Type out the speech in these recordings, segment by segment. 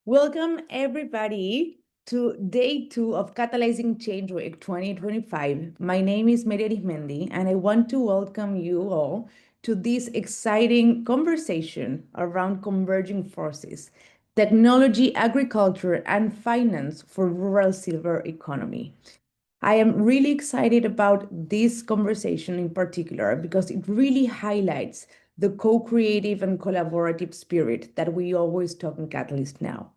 Welcome, everybody, to day 2 of Catalyzing Change Week 2025. My name is Maria Arismendi, and I want to welcome you all to this exciting conversation around converging forces, technology, agriculture, and finance for rural silver economy. I am really excited about this conversation in particular because it really highlights the co-creative and collaborative spirit that we always talk in Catalyst now.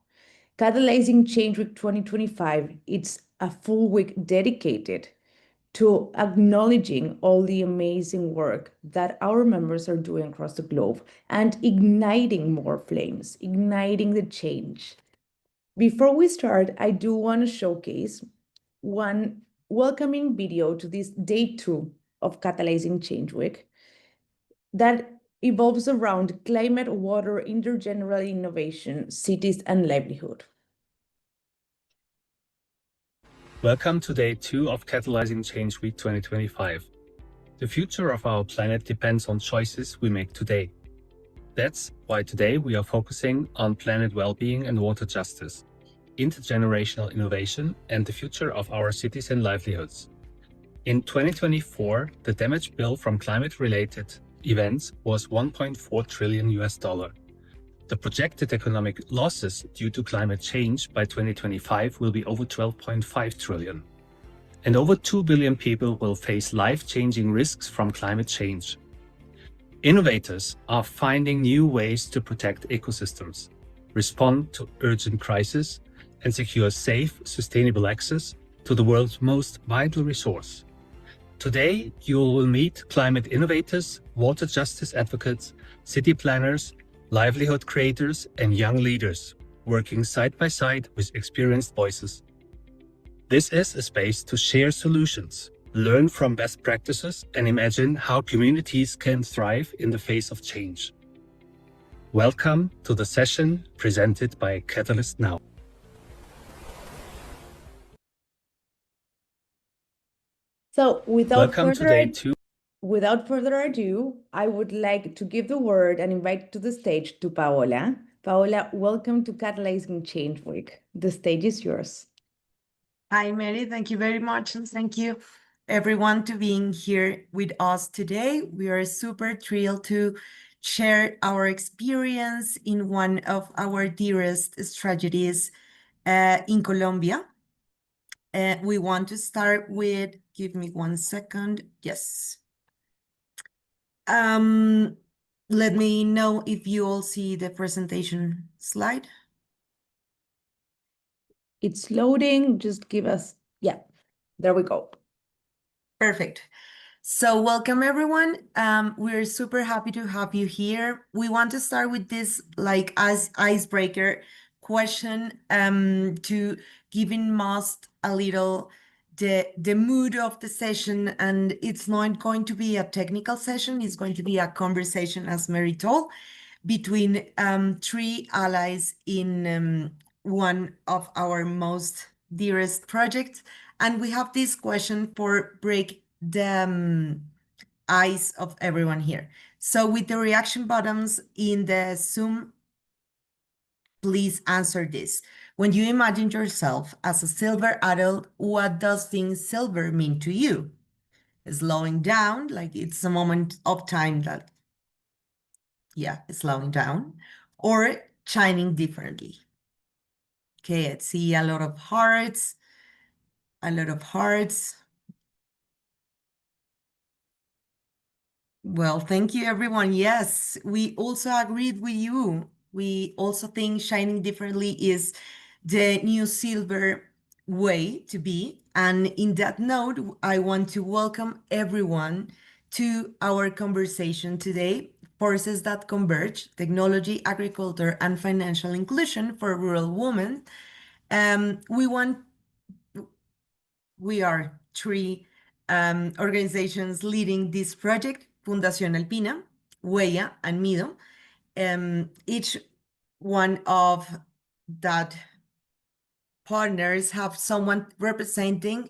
Catalyzing Change Week 2025, it's a full week dedicated to acknowledging all the amazing work that our members are doing across the globe and igniting more flames, igniting the change. Before we start, I do want to showcase one welcoming video to this day 2 of Catalyzing Change Week that evolves around climate, water, intergenerational innovation, cities, and livelihood. Welcome to day 2 of Catalyzing Change Week 2025. The future of our planet depends on choices we make today. That's why today we are focusing on planet well-being and water justice, intergenerational innovation, and the future of our cities and livelihoods. In 2024, the damage bill from climate-related events was $1.4 trillion. The projected economic losses due to climate change by 2025 will be over 12.5 trillion. And over 2 billion people will face life-changing risks from climate change. Innovators are finding new ways to protect ecosystems, respond to urgent crises, and secure safe, sustainable access to the world's most vital resource. Today, you will meet climate innovators, water justice advocates, city planners, livelihood creators, and young leaders working side by side with experienced voices. This is a space to share solutions, learn from best practices, and imagine how communities can thrive in the face of change. Welcome to the session presented by Catalyst Now. So without further ado, I would like to give the word and invite to the stage to Paola. Paola, welcome to Catalyzing Change Week. The stage is yours. Hi, Mary. Thank you very much. And thank you, everyone, to being here with us today. We are super thrilled to share our experience in one of our dearest strategies in Colombia. We want to start with, give me 1 second. Yes. Let me know if you all see the presentation slide. It's loading. Just give us, yeah, there we go. Perfect. So welcome, everyone. We're super happy to have you here. We want to start with this as icebreaker question to give in most a little the mood of the session. And it's not going to be a technical session. It's going to be a conversation, as Mary told, between 3 allies in one of our most dearest projects. And we have this question for break the eyes of everyone here. So with the reaction buttons in the Zoom, please answer this. When you imagine yourself as a silver adult, what does being silver mean to you? Slowing down, like it's a moment of time that, yeah, slowing down, or shining differently. Okay, I see a lot of hearts, a lot of hearts. Well, thank you, everyone. Yes, we also agreed with you. We also think shining differently is the new silver way to be. And in that note, I want to welcome everyone to our conversation today, Forces That Converge, Technology, Agriculture, and Financial Inclusion for Rural Women. We are 3 organizations leading this project, Fundación Alpina, Huella, and Mido. Each one of that partners have someone representing,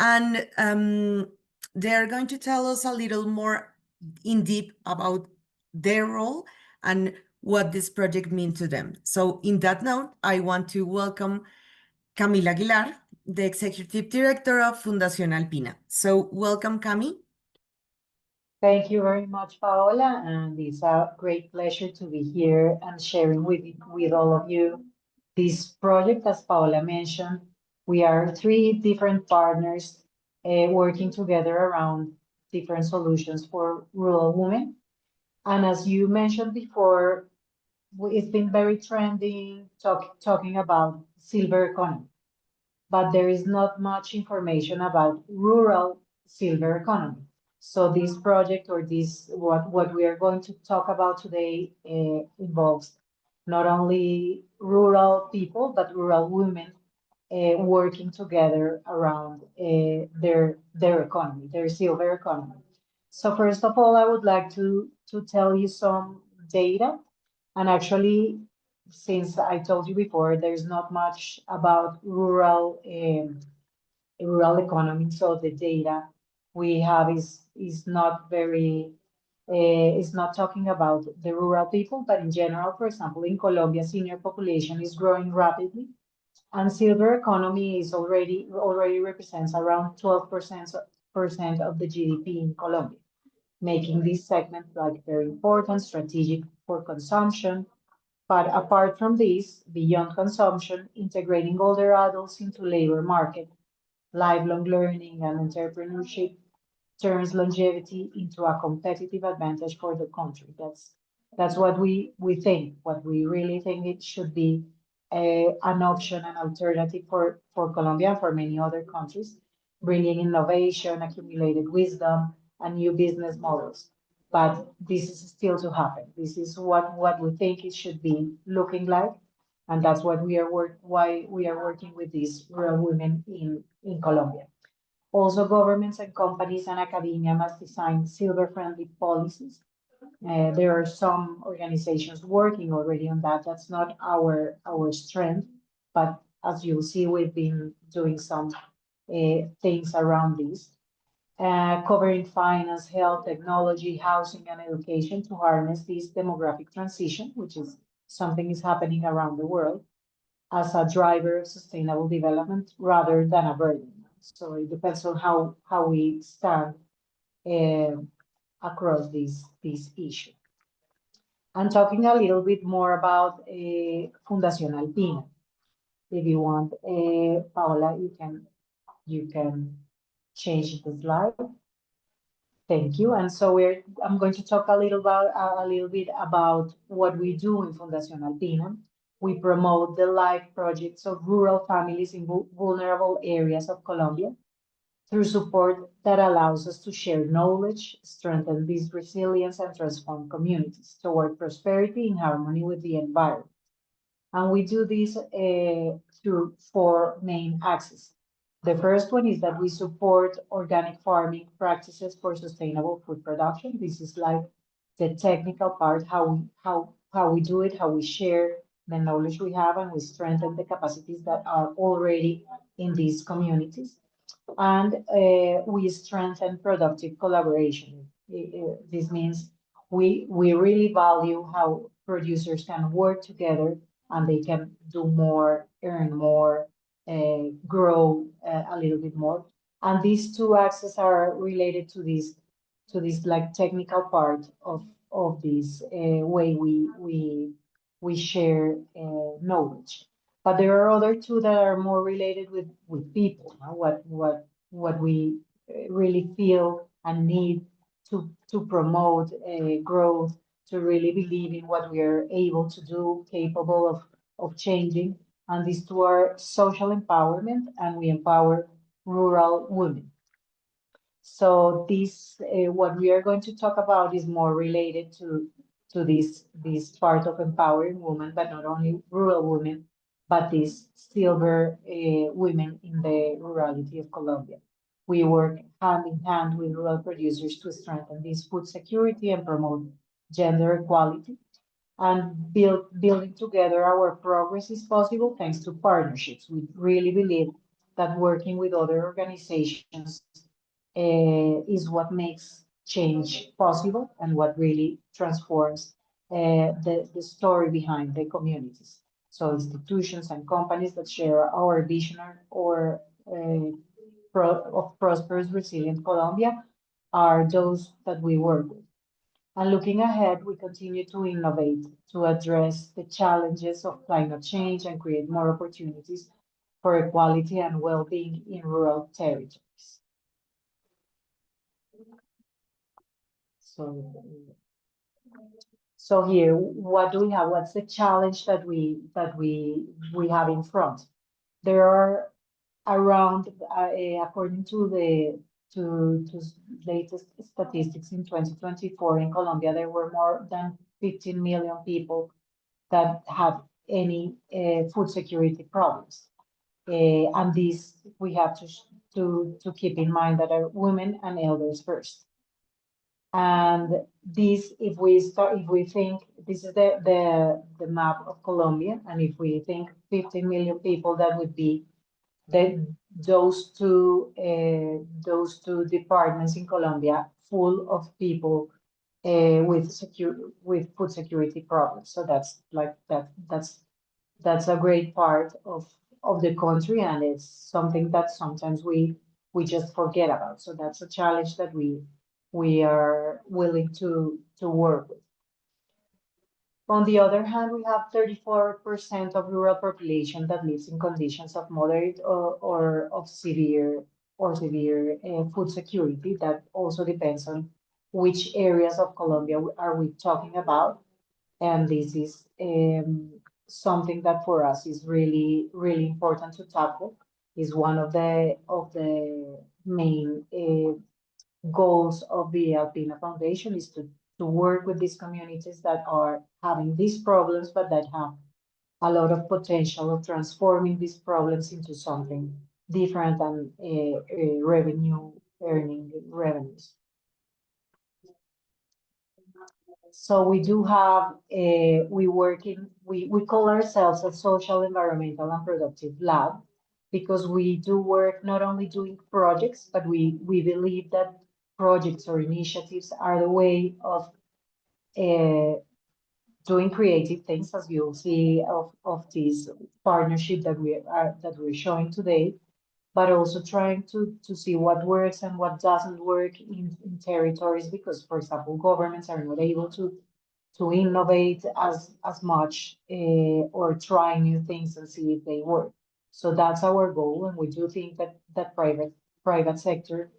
and they're going to tell us a little more in deep about their role and what this project means to them. So in that note, I want to welcome Camila Aguilar, the Executive Director of Fundación Alpina. So welcome, Cami. Thank you very much, Paola, and it's a great pleasure to be here and sharing with all of you this project. As Paola mentioned, we are three different partners working together around different solutions for rural women. And as you mentioned before, it's been very trending talking about silver economy, but there is not much information about rural silver economy. So this project or this what we are going to talk about today involves not only rural people, but rural women working together around their economy, their silver economy. So first of all, I would like to tell you some data. And actually, since I told you before, there's not much about rural economy, so the data we have is not very is not talking about the rural people, but in general, for example, in Colombia, senior population is growing rapidly, and silver economy is already represents around 12% of the GDP in Colombia, making this segment like very important, strategic for consumption. But apart from this, beyond consumption, integrating older adults into labor market, lifelong learning and entrepreneurship turns longevity into a competitive advantage for the country. That's what we think. What we really think it should be an option, an alternative for Colombia and for many other countries, bringing innovation, accumulated wisdom, and new business models. But this is still to happen. This is what we think it should be looking like, and that's what why we are working with these rural women in Colombia. Also, governments and companies and academia must design silver-friendly policies. There are some organizations working already on that. That's not our strength, but as you'll see, we've been doing some things around this, covering finance, health, technology, housing, and education to harness this demographic transition, which is something is happening around the world, as a driver of sustainable development rather than a burden. So it depends on how we stand across this issue. And talking a little bit more about Fundación Alpina. If you want, Paola, you can change the slide. Thank you. And so I'm going to talk a little bit about what we do in Fundación Alpina. We promote the life projects of rural families in vulnerable areas of Colombia through support that allows us to share knowledge, strengthen this resilience, and transform communities toward prosperity in harmony with the environment. And we do this through four main axes. The first one is that we support organic farming practices for sustainable food production. This is like the technical part, how we do it, how we share the knowledge we have, and we strengthen the capacities that are already in these communities. And we strengthen productive collaboration. This means we really value how producers can work together and they can do more, earn more, grow a little bit more. And these two axes are related to this like technical part of this way we share knowledge. But there are other two that are more related with people, what we really feel and need to promote growth, to really believe in what we are able to do, capable of changing. And these two are social empowerment, and we empower rural women. So this, what we are going to talk about is more related to this part of empowering women, but not only rural women, but these silver women in the rurality of Colombia. We work hand in hand with rural producers to strengthen this food security and promote gender equality. And building together our progress is possible thanks to partnerships. We really believe that working with other organizations is what makes change possible and what really transforms the story behind the communities. So institutions and companies that share our vision or of prosperous, resilient Colombia are those that we work with. And looking ahead, we continue to innovate to address the challenges of climate change and create more opportunities for equality and well-being in rural territories. So, so here, what do we have? What's the challenge that we have in front? There are around, according to the to latest statistics in 2024 in Colombia, there were more than 15 million people that have any food security problems. And these we have to keep in mind that are women and elders first. And this, if we think this is the map of Colombia, and if we think 15 million people, that would be those two departments in Colombia full of people with food security problems. So that's like that's a great part of the country, and it's something that sometimes we just forget about. So that's a challenge that we are willing to work with. On the other hand, we have 34% of rural population that lives in conditions of moderate or of severe food security. That also depends on which areas of Colombia are we talking about. And this is something that for us is really, really important to tackle. Is one of the main goals of the Alpina Foundation is to work with these communities that are having these problems, but that have a lot of potential of transforming these problems into something different and revenue earning revenues. So we do have, we call ourselves a social, environmental, and productive lab because we do work not only doing projects, but we believe that projects or initiatives are the way of doing creative things, as you'll see of this partnership that we're showing today, but also trying to see what works and what doesn't work in territories, because, for example, governments are not able to innovate as much or try new things and see if they work. So that's our goal, and we do think that private sector,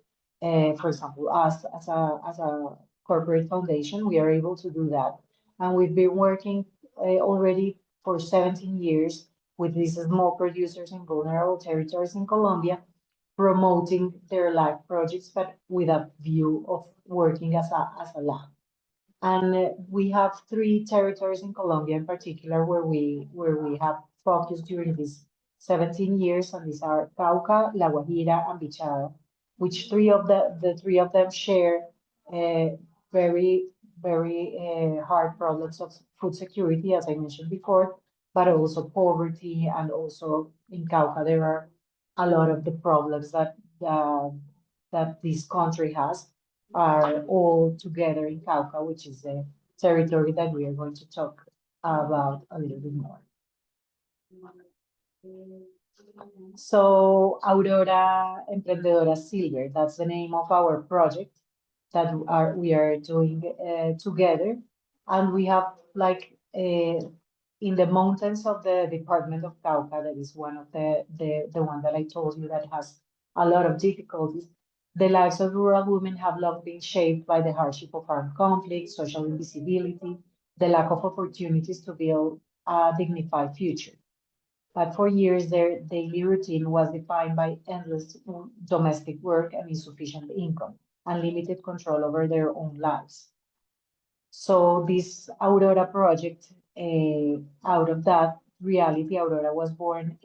for example, us as a corporate foundation, we are able to do that, and we've been working already for 17 years with these small producers in vulnerable territories in Colombia, promoting their life projects, but with a view of working as a lab. And we have 3 territories in Colombia in particular where we have focused during these 17 years, and these are Cauca, La Guajira, and Bichada, which the three of them share very hard problems of food security, as I mentioned before, but also poverty, and also in Cauca there are a lot of the problems that this country has are all together in Cauca, which is the territory that we are going to talk about a little bit more. So Aurora Emprendedora Silver, that's the name of our project that we are doing together. And we have like in the mountains of the department of Cauca, that is one of the one that I told you that has a lot of difficulties. The lives of rural women have long been shaped by the hardship of armed conflict, social invisibility, the lack of opportunities to build a dignified future. But for years, their daily routine was defined by endless domestic work and insufficient income, and limited control over their own lives. So this Aurora project, out of that reality, Aurora was born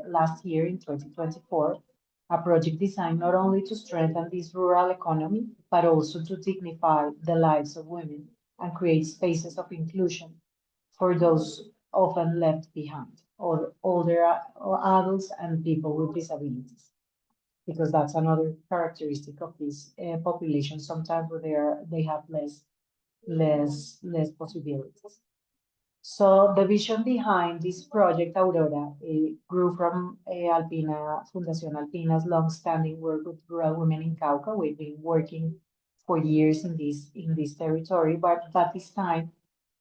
last year in 2024, a project designed not only to strengthen this rural economy, but also to dignify the lives of women and create spaces of inclusion for those often left behind, or older adults and people with disabilities, because that's another characteristic of this population. Sometimes they have less less possibilities. So the vision behind this project, Aurora, grew from Alpina, Fundación Alpina's long-standing work with rural women in Cauca. We've been working for years in this territory, but this time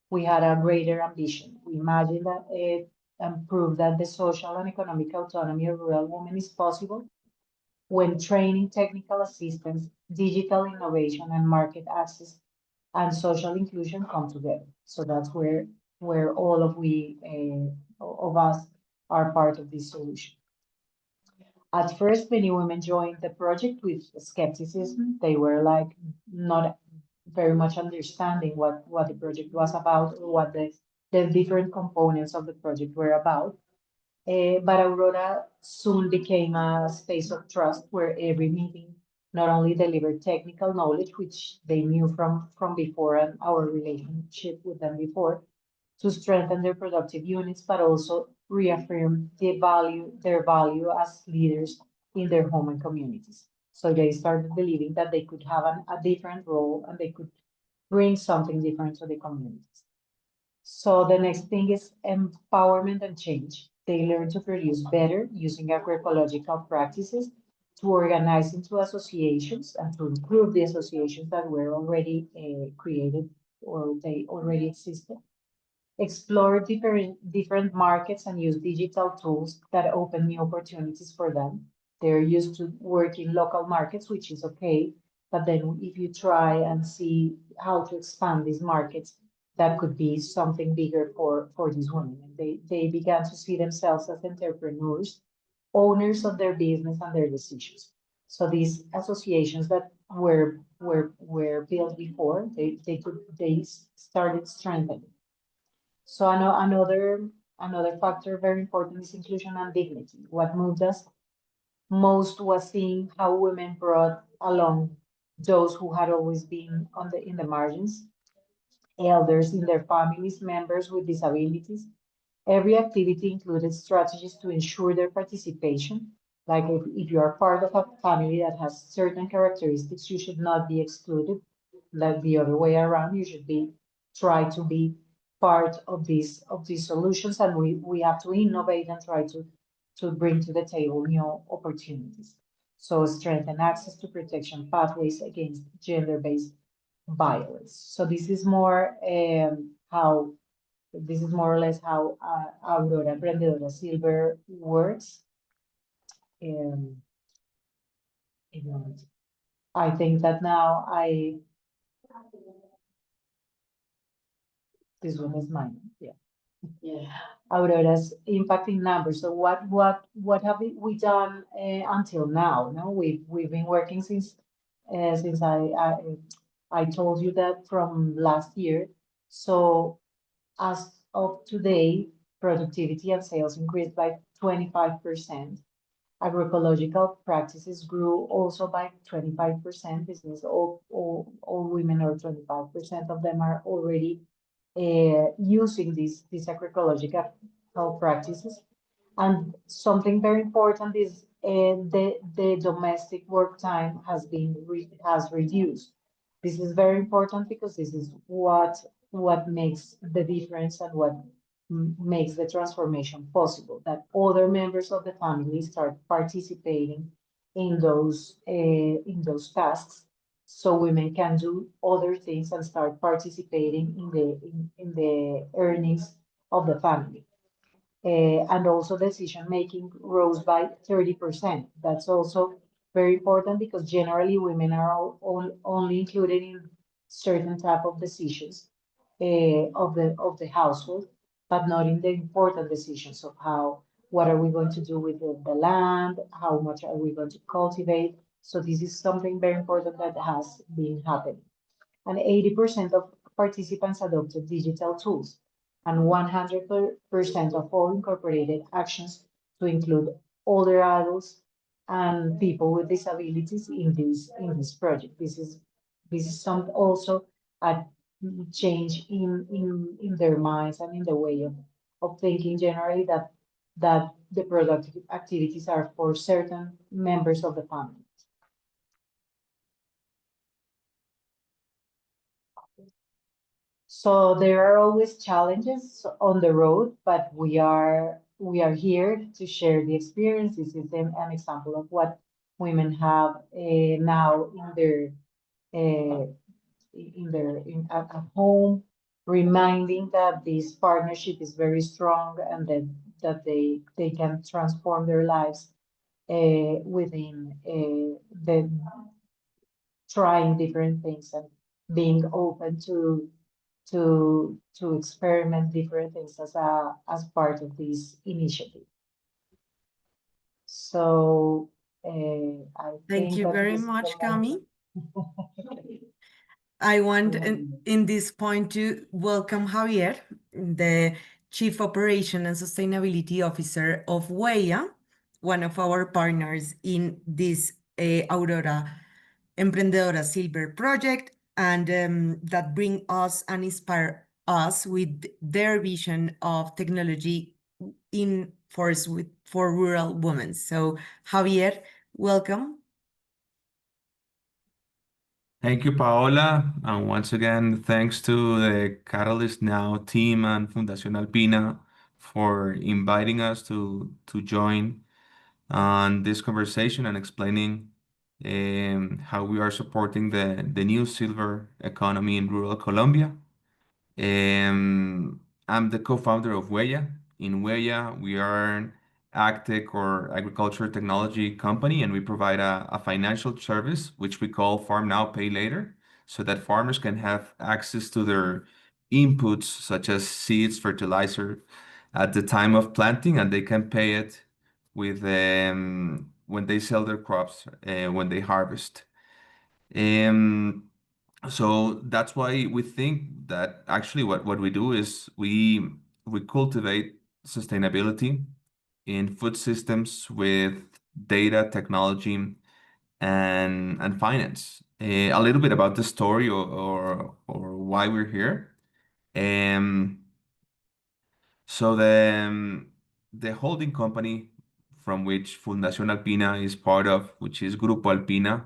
we had a greater ambition. We imagined that and proved that the social and economic autonomy of rural women is possible when training, technical assistance, digital innovation, and market access and social inclusion come together. So that's where all of us are part of this solution. At first, many women joined the project with skepticism. They were like not very much understanding what the project was about or what the different components of the project were about. But Aurora soon became a space of trust where every meeting not only delivered technical knowledge, which they knew from before and our relationship with them before, to strengthen their productive units, but also reaffirm their value as leaders in their home and communities. So they started believing that they could have a different role and they could bring something different to the communities. So the next thing is empowerment and change. They learn to produce better using agroecological practices, to organize into associations and to improve the associations that were already created or they already existed. Explore different markets and use digital tools that open new opportunities for them. They're used to work in local markets, which is okay. But then if you try and see how to expand these markets, that could be something bigger for these women. And they began to see themselves as entrepreneurs, owners of their business and their decisions. So these associations that were built before, they started strengthening. So another factor very important is inclusion and dignity. What moved us most was seeing how women brought along those who had always been in the margins, elders in their families, members with disabilities. Every activity included strategies to ensure their participation. Like if you are part of a family that has certain characteristics, you should not be excluded. Like the other way around, you should try to be part of these solutions, and we have to innovate and try to bring to the table new opportunities. So strengthen access to protection pathways against gender-based violence. So this is more this is more or less how Aurora Emprendedora Silver works. Um, I think that now this one is mine. Yeah. Aurora's impacting numbers. So what have we done until now? No, we've been working since I told you that from last year. So as of today, productivity and sales increased by 25%. Agroecological practices grew also by 25%. This means all women, or 25% of them, are already using these agroecological practices. And something very important is the domestic work time has reduced. This is very important because this is what makes the difference and what makes the transformation possible. That other members of the family start participating in those tasks, so women can do other things and start participating in the earnings of the family. And also decision making rose by 30%. That's also very important because generally women are only included in certain type of decisions of the household, but not in the important decisions of what are we going to do with the land, how much are we going to cultivate. So this is something very important that has been happening. And 80% of participants adopted digital tools, and 100% of all incorporated actions to include older adults and people with disabilities in this project. This is some also a change in their minds and in the way of thinking generally, that the productive activities are for certain members of the family. So there are always challenges on the road, but we are here to share the experience. This is an example of what women have now uh, at home, reminding that this partnership is very strong and that they can transform their lives within the trying different things and being open to experiment different things as part of this initiative. So I Thank think you that very this is the much, moment. Cami. I want Um, in this point to welcome Javier, the Chief Operation and Sustainability Officer of Huella, one of our partners in this Aurora Emprendedora Silver project, and that bring us and inspire us with their vision of technology in force for rural women. So Javier, welcome. Thank you, Paola. And once again, thanks to the Catalyst Now team and Fundación Alpina for inviting us to join on this conversation and explaining how we are supporting the new silver economy in rural Colombia. I'm the co-founder of Huella. In Huella, we are an agtech or agriculture technology company, and we provide a financial service which we call Farm Now, Pay Later, so that farmers can have access to their inputs such as seeds, fertilizer at the time of planting, and they can pay it with when they sell their crops when they harvest. Um, so that's why we think that actually what we do is we cultivate sustainability in food systems with data, technology, and finance. A little bit about the story or why we're here. Um, so the holding company from which Fundación Alpina is part of, which is Grupo Alpina,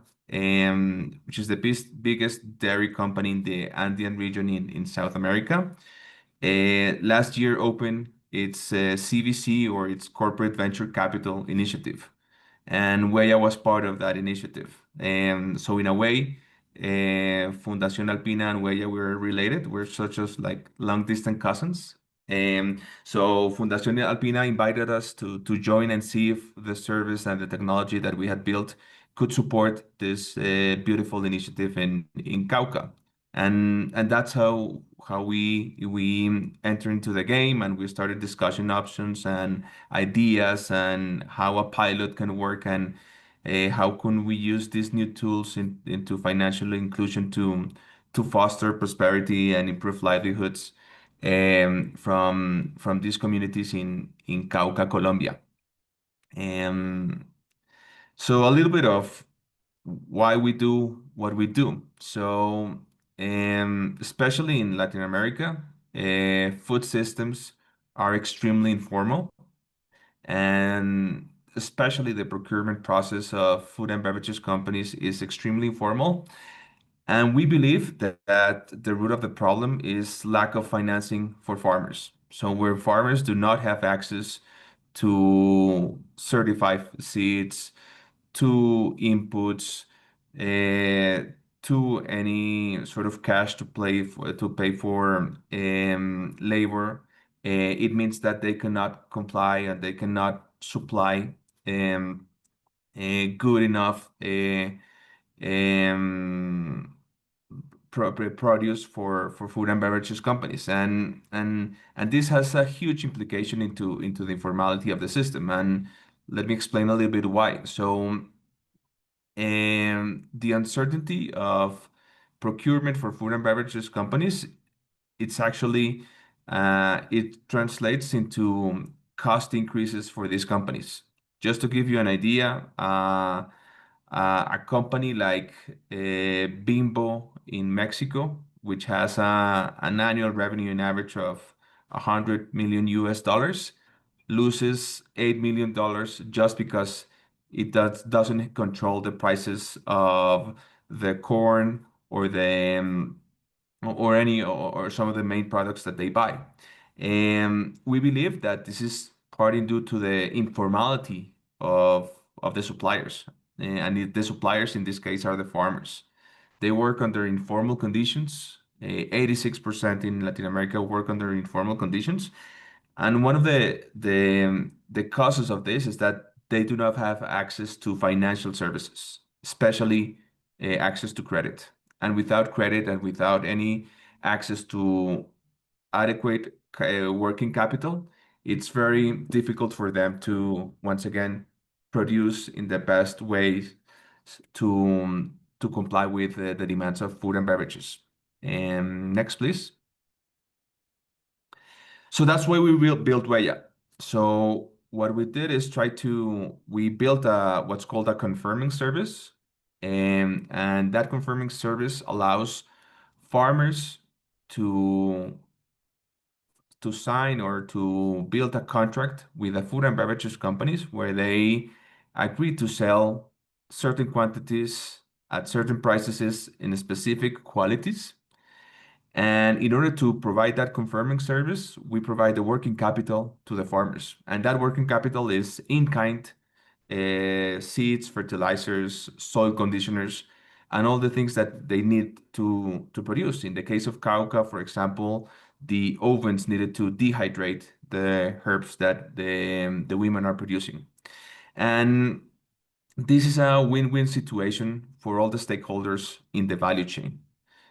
which is the biggest dairy company in the Andean region in South America. Last year opened its CVC or its Corporate Venture Capital Initiative, and Huella was part of that initiative. And so in a way, Fundación Alpina and Huella were related. We're such as like long distance cousins. So Fundación Alpina invited us to join and see if the service and the technology that we had built could support this beautiful initiative in Cauca. And that's how we enter into the game, and we started discussing options and ideas and how a pilot can work, and how can we use these new tools into financial inclusion to foster prosperity and improve livelihoods from these communities in Cauca, Colombia. Um, so a little bit of why we do what we do. So especially in Latin America, food systems are extremely informal, and especially the procurement process of food and beverages companies is extremely informal. And we believe that the root of the problem is lack of financing for farmers. So where farmers do not have access to certified seeds, to inputs, to any sort of cash to pay for labor, it means that they cannot comply and they cannot supply good enough um, produce for food and beverages companies, and this has a huge implication into the informality of the system. And let me explain a little bit why. So the uncertainty of procurement for food and beverages companies, it's actually it translates into cost increases for these companies. Just to give you an idea, a company like Bimbo in Mexico, which has an annual revenue in average of 100 million US dollars, loses $8 million just because it doesn't control the prices of the corn or or any or some of the main products that they buy. And we believe that this is partly due to the informality of the suppliers. The suppliers in this case are the farmers. They work under informal conditions. 86% in Latin America work under informal conditions. And one of the causes of this is that they do not have access to financial services, especially access to credit. And without credit and without any access to adequate working capital, it's very difficult for them to once again produce in the best way to comply with the demands of food and beverages. Next, please. So that's why we will build Huella. So what we did is we built what's called a confirming service. And that confirming service allows farmers to sign or to build a contract with the food and beverages companies where they agree to sell certain quantities at certain prices in specific qualities. And in order to provide that confirming service, we provide the working capital to the farmers. And that working capital is in kind seeds, fertilizers, soil conditioners, and all the things that they need to produce. In the case of Cauca, for example, the ovens needed to dehydrate the herbs that the women are producing. And this is a win-win situation for all the stakeholders in the value chain.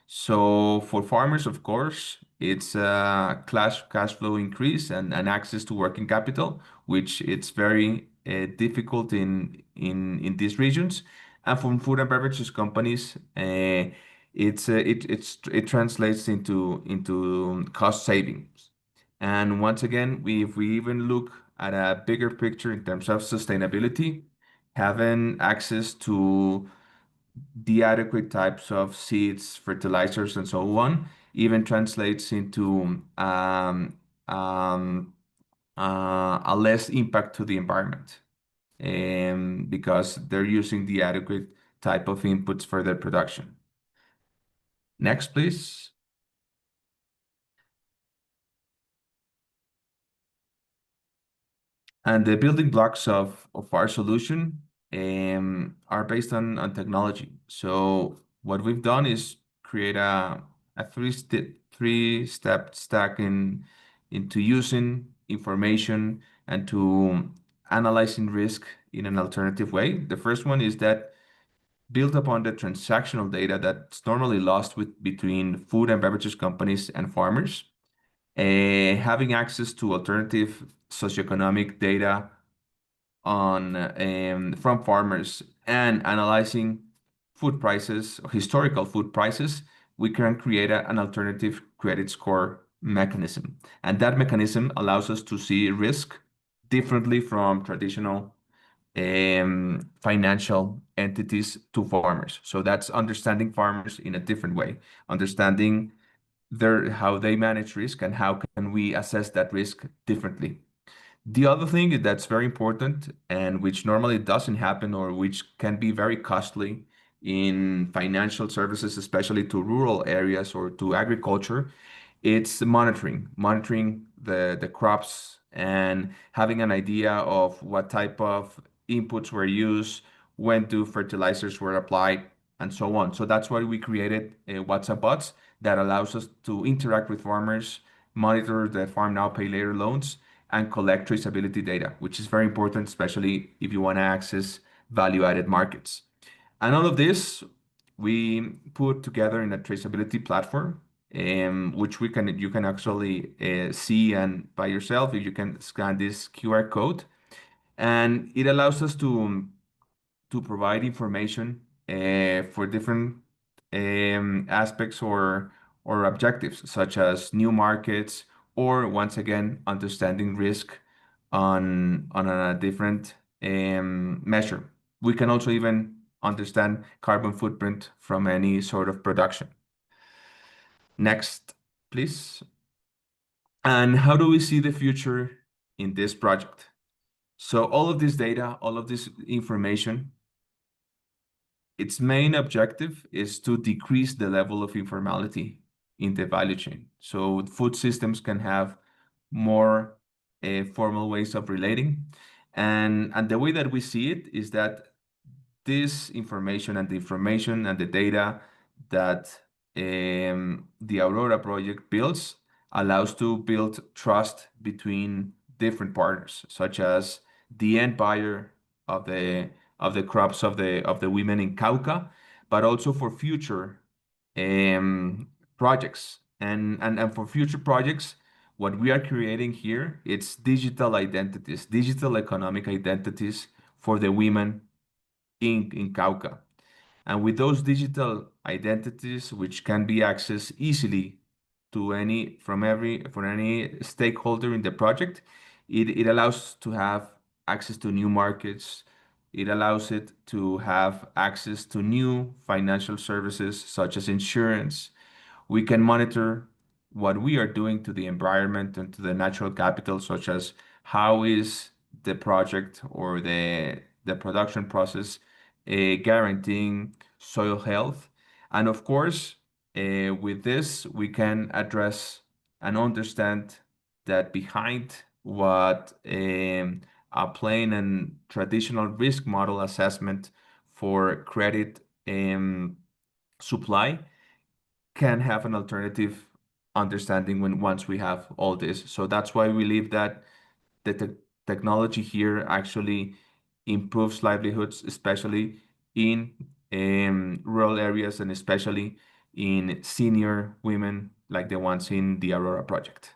So for farmers, of course, it's a cash flow increase and access to working capital, which it's very difficult in these regions. And from food and beverages companies, it translates into cost savings. And once again, if we even look at a bigger picture in terms of sustainability, having access to the adequate types of seeds, fertilizers, and so on, even translates into a less impact to the environment, because they're using the adequate type of inputs for their production. Next, please. And the building blocks of our solution are based on technology. So what we've done is create a three-step stack into using information and to analyzing risk in an alternative way. The first one is that built upon the transactional data that's normally lost between food and beverages companies and farmers. Having access to alternative socioeconomic data from farmers and analyzing food prices, historical food prices, we can create an alternative credit score mechanism. And that mechanism allows us to see risk differently from traditional financial entities to farmers. So that's understanding farmers in a different way, understanding how they manage risk and how can we assess that risk differently. The other thing that's very important and which normally doesn't happen or which can be very costly in financial services, especially to rural areas or to agriculture, it's monitoring the crops and having an idea of what type of inputs were used, when do fertilizers were applied, and so on. So that's why we created WhatsApp bots that allows us to interact with farmers, monitor the farm now, pay later loans, and collect traceability data, which is very important, especially if you want to access value-added markets. And all of this we put together in a traceability platform, which you can actually see and by yourself if you can scan this QR code. And it allows us to provide information for different aspects or objectives, such as new markets, or once again, understanding risk on a different measure. We can also even understand carbon footprint from any sort of production. Next, please. And how do we see the future in this project? So all of this data, all of this information, its main objective is to decrease the level of informality in the value chain. So food systems can have more formal ways of relating. And the way that we see it is that this information and the information and the data that the Aurora project builds allows to build trust between different partners, such as the end buyer of the crops of the women in Cauca, but also for future projects. And for future projects, what we are creating here, it's digital identities, digital economic identities for the women in Cauca. And with those digital identities, which can be accessed easily to from any stakeholder in the project, it allows to have access to new markets. It allows it to have access to new financial services such as insurance. We can monitor what we are doing to the environment and to the natural capital, such as how is the project or the production process guaranteeing soil health. And of course, with this, we can address and understand that behind what a plain and traditional risk model assessment for credit supply can have an alternative understanding when once we have all this. So that's why we believe that the technology here actually improves livelihoods, especially in rural areas and especially in senior women like the ones in the Aurora project.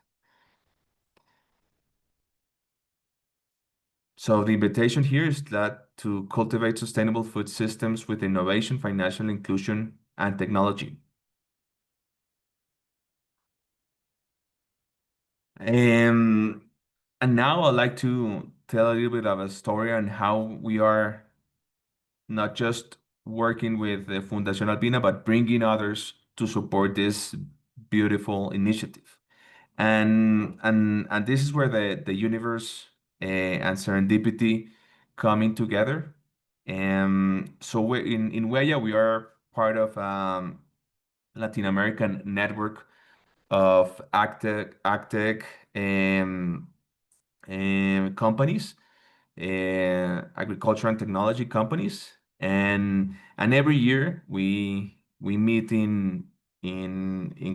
So the invitation here is that to cultivate sustainable food systems with innovation, financial inclusion, and technology. And now I'd like to tell a little bit of a story on how we are not just working with the Fundación Alpina, but bringing others to support this beautiful initiative. And this is where the universe and serendipity coming together. So in Huella, we are part of Latin American network of agtech companies, agriculture and technology companies, and every year we meet in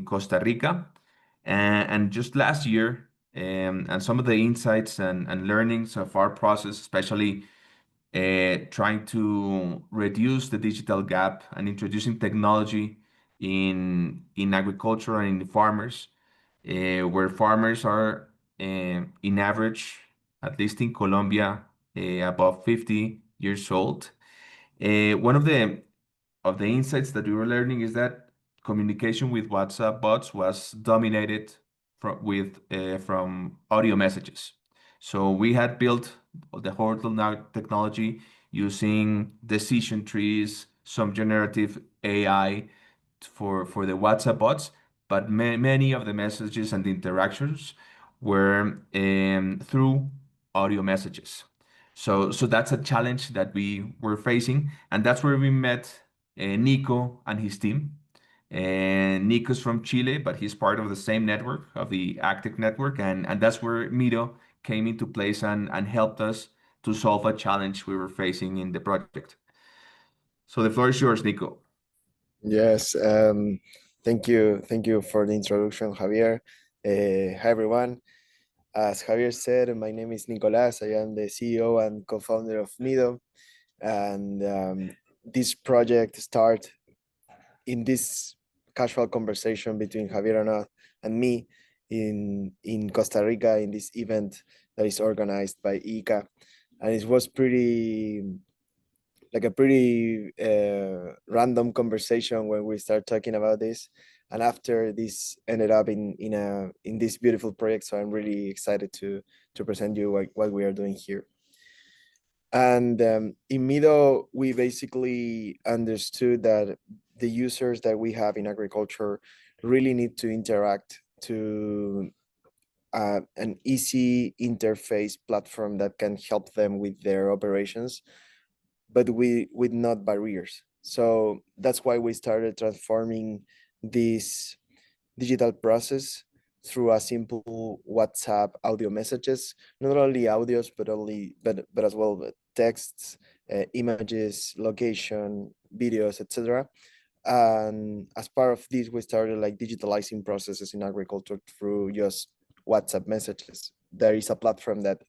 Costa Rica, and just last year, and some of the insights and learnings of our process, especially trying to reduce the digital gap and introducing technology in agriculture and in farmers, where farmers are in average, at least in Colombia, above 50 years old. One of the insights that we were learning is that communication with WhatsApp bots was dominated from audio messages. So we had built the whole now technology using decision trees, some generative AI for the WhatsApp bots, but many of the messages and the interactions were through audio messages. So that's a challenge that we were facing, and that's where we met Nico and his team. And Nico's from Chile, but he's part of the same network, of the Active network, and that's where Miro came into place and helped us to solve a challenge we were facing in the project. So the floor is yours, Nico. Yes, thank you for the introduction, Javier. Hi, everyone. As Javier said, my name is Nicolás. I am the CEO and co-founder of Nido, and this project started in this casual conversation between Javier and me in Costa Rica in this event that is organized by ICA, and it was a pretty random conversation when we start talking about this, and after this ended up in this beautiful project. So I'm really excited to present you what we are doing here. And in Mido, we basically understood that the users that we have in agriculture really need to interact to an easy interface platform that can help them with their operations, but with not barriers. So that's why we started transforming this digital process through a simple WhatsApp audio messages, not only audios, but as well texts, images, location, videos, etc. And as part of this, we started like digitalizing processes in agriculture through just WhatsApp messages. There is a platform that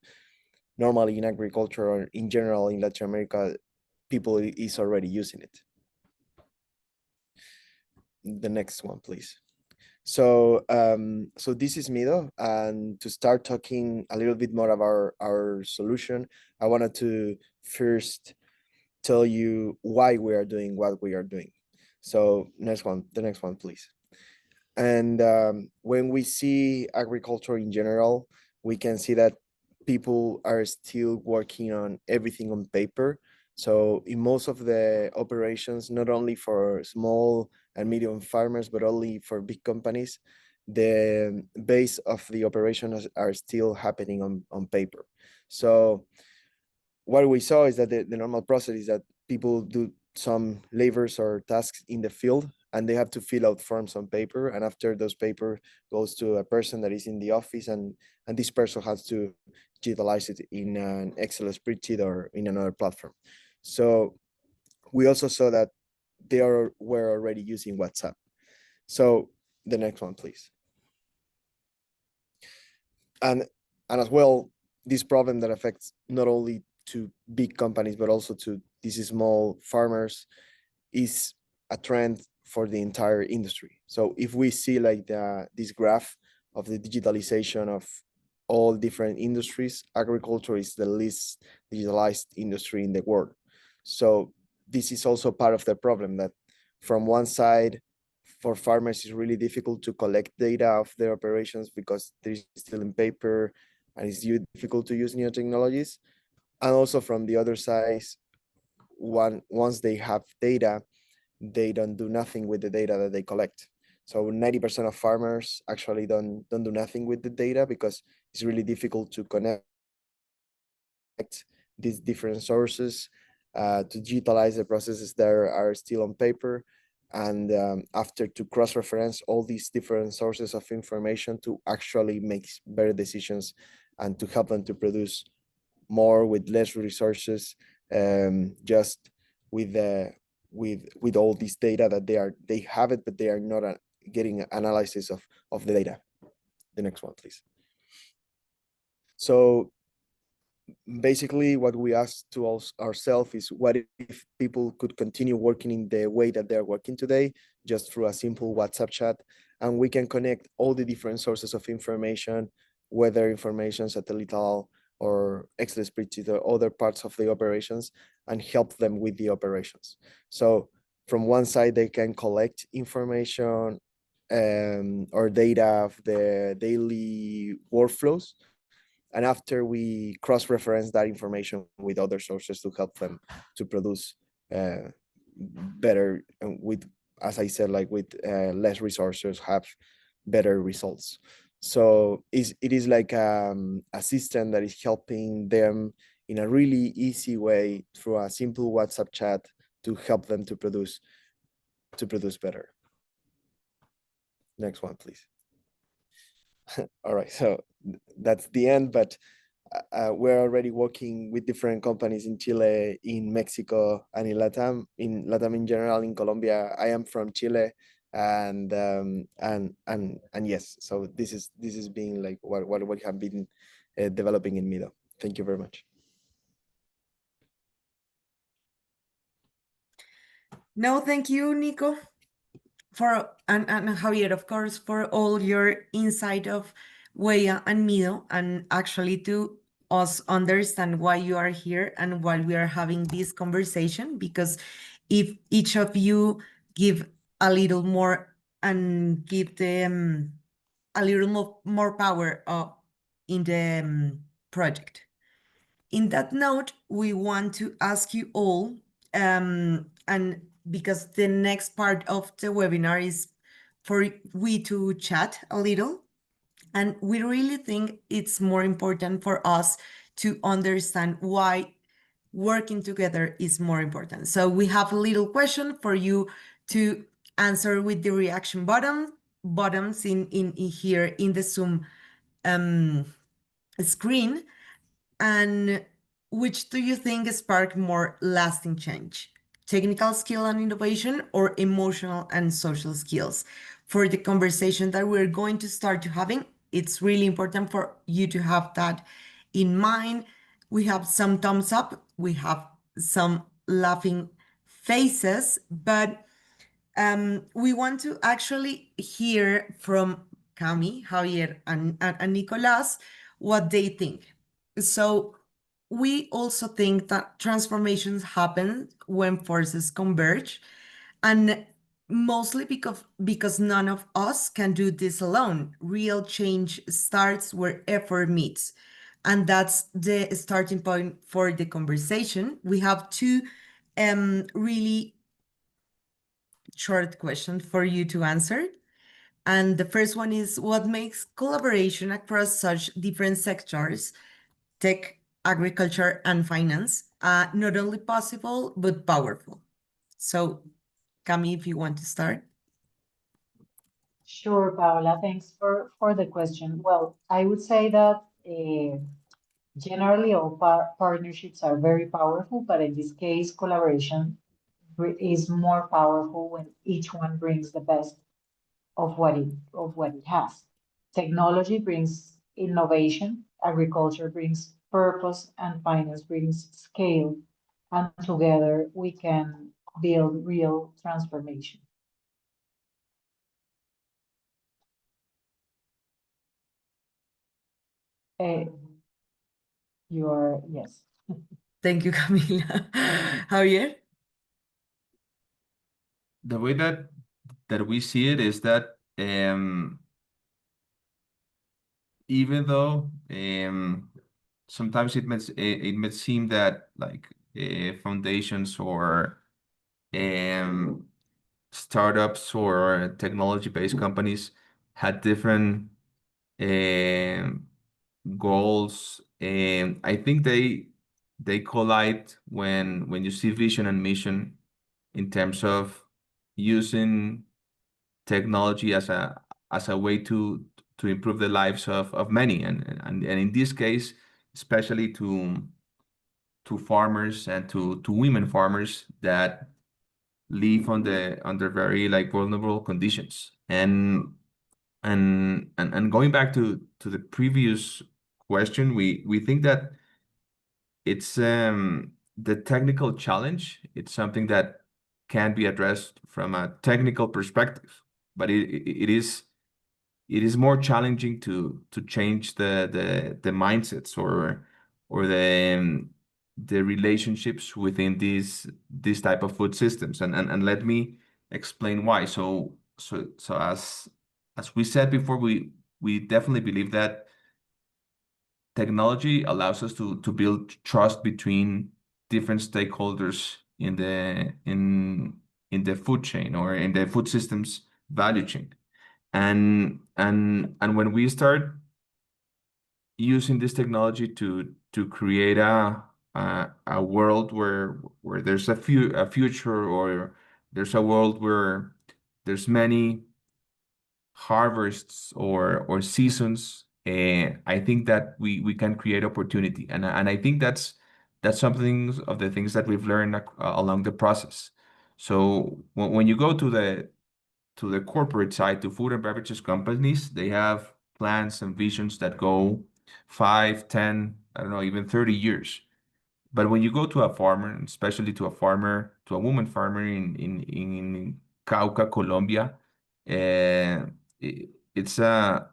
normally in agriculture or in general in Latin America, people is already using it. The next one, please. So so this is Mido, and to start talking a little bit more about our solution, I wanted to first tell you why we are doing what we are doing. So the next one, please. And when we see agriculture in general, we can see that people are still working on everything on paper. So in most of the operations, not only for small and medium farmers, but only for big companies, the base of the operations are still happening on paper. So what we saw is that the normal process is that people do some labors or tasks in the field, and they have to fill out forms on paper, and after those paper goes to a person that is in the office, and this person has to utilize it in an Excel spreadsheet or in another platform. So we also saw that were already using WhatsApp. So the next one, please. And as well, this problem that affects not only to big companies, but also to these small farmers is a trend for the entire industry. So if we see like this graph of the digitalization of all different industries, agriculture is the least digitalized industry in the world. So this is also part of the problem, that from one side, for farmers, it's really difficult to collect data of their operations because they're still in paper and it's difficult to use new technologies. And also from the other side, once they have data, they don't do nothing with the data that they collect. So 90% of farmers actually don't do nothing with the data because it's really difficult to connect these different sources, to digitalize the processes that are still on paper, and after to cross-reference all these different sources of information to actually make better decisions and to help them to produce more with less resources, just with all this data that they have it, but they are not getting analysis of the data. The next one, please. So basically what we asked to ourselves is, what if people could continue working in the way that they're working today, just through a simple WhatsApp chat, and we can connect all the different sources of information, weather information, satellite or Excel spreadsheet or other parts of the operations, and help them with the operations. So from one side, they can collect information or data of the daily workflows, and after we cross-reference that information with other sources to help them to produce better, with, as I said, like with less resources, have better results. So it is like a system that is helping them in a really easy way through a simple WhatsApp chat to help them to produce better. Next one, please. All right, so that's the end, but we're already working with different companies in Chile, in Mexico, and in Latam in general, in Colombia. I am from Chile, and yes, so this is being like what we have been developing in Mido. Thank you very much. No, thank you, Nico, for and Javier, of course, for all your insight of Huella and Mido, and actually to us understand why you are here and why we are having this conversation. Because if each of you give a little more and give them a little more power in the project. In that note, we want to ask you all, and because the next part of the webinar is for we to chat a little, and we really think it's more important for us to understand why working together is more important. So we have a little question for you to answer with the reaction buttons in here in the Zoom screen. And which do you think spark more lasting change? Technical skill and innovation or emotional and social skills? For the conversation that we're going to start to having, it's really important for you to have that in mind. We have some thumbs up, we have some laughing faces, but we want to actually hear from Cami, Javier, and Nicolas what they think. So we also think that transformations happen when forces converge, and mostly because none of us can do this alone. Real change starts where effort meets. And that's the starting point for the conversation. We have two really short questions for you to answer. And the first one is, what makes collaboration across such different sectors, tech, agriculture, and finance, not only possible, but powerful? So, Cami, if you want to start. Sure, Paola, thanks for the question. Well, I would say that generally all partnerships are very powerful, but in this case, collaboration is more powerful when each one brings the best of what it has. Technology brings innovation, agriculture brings purpose, and finance brings scale. And together we can build real transformation. Uh, you are, yes. Thank you, Camila. Javier? The way that we see it is that even though sometimes it may seem that like foundations or startups or technology-based companies had different um, goals, and I think they collide when you see vision and mission in terms of using technology as a way to improve the lives of many, and in this case, especially to farmers and to women farmers that live under very like vulnerable conditions. And going back to the previous question, we think that it's the technical challenge. It's something that can be addressed from a technical perspective, but it is more challenging to change the mindsets or the relationships within these type of food systems. And let me explain why. So as we said before, we definitely believe that technology allows us to build trust between different stakeholders in the food chain or in the food systems value chain. And when we start using this technology to create a world where there's a future, or there's a world where there's many harvests or seasons, I think that we can create opportunity, and I think that's something of the things that we've learned along the process. So when you go to the corporate side, to food and beverages companies, they have plans and visions that go 5, 10, I don't know, even 30 years. But when you go to a farmer, and especially to a woman farmer in Cauca, Colombia, it's a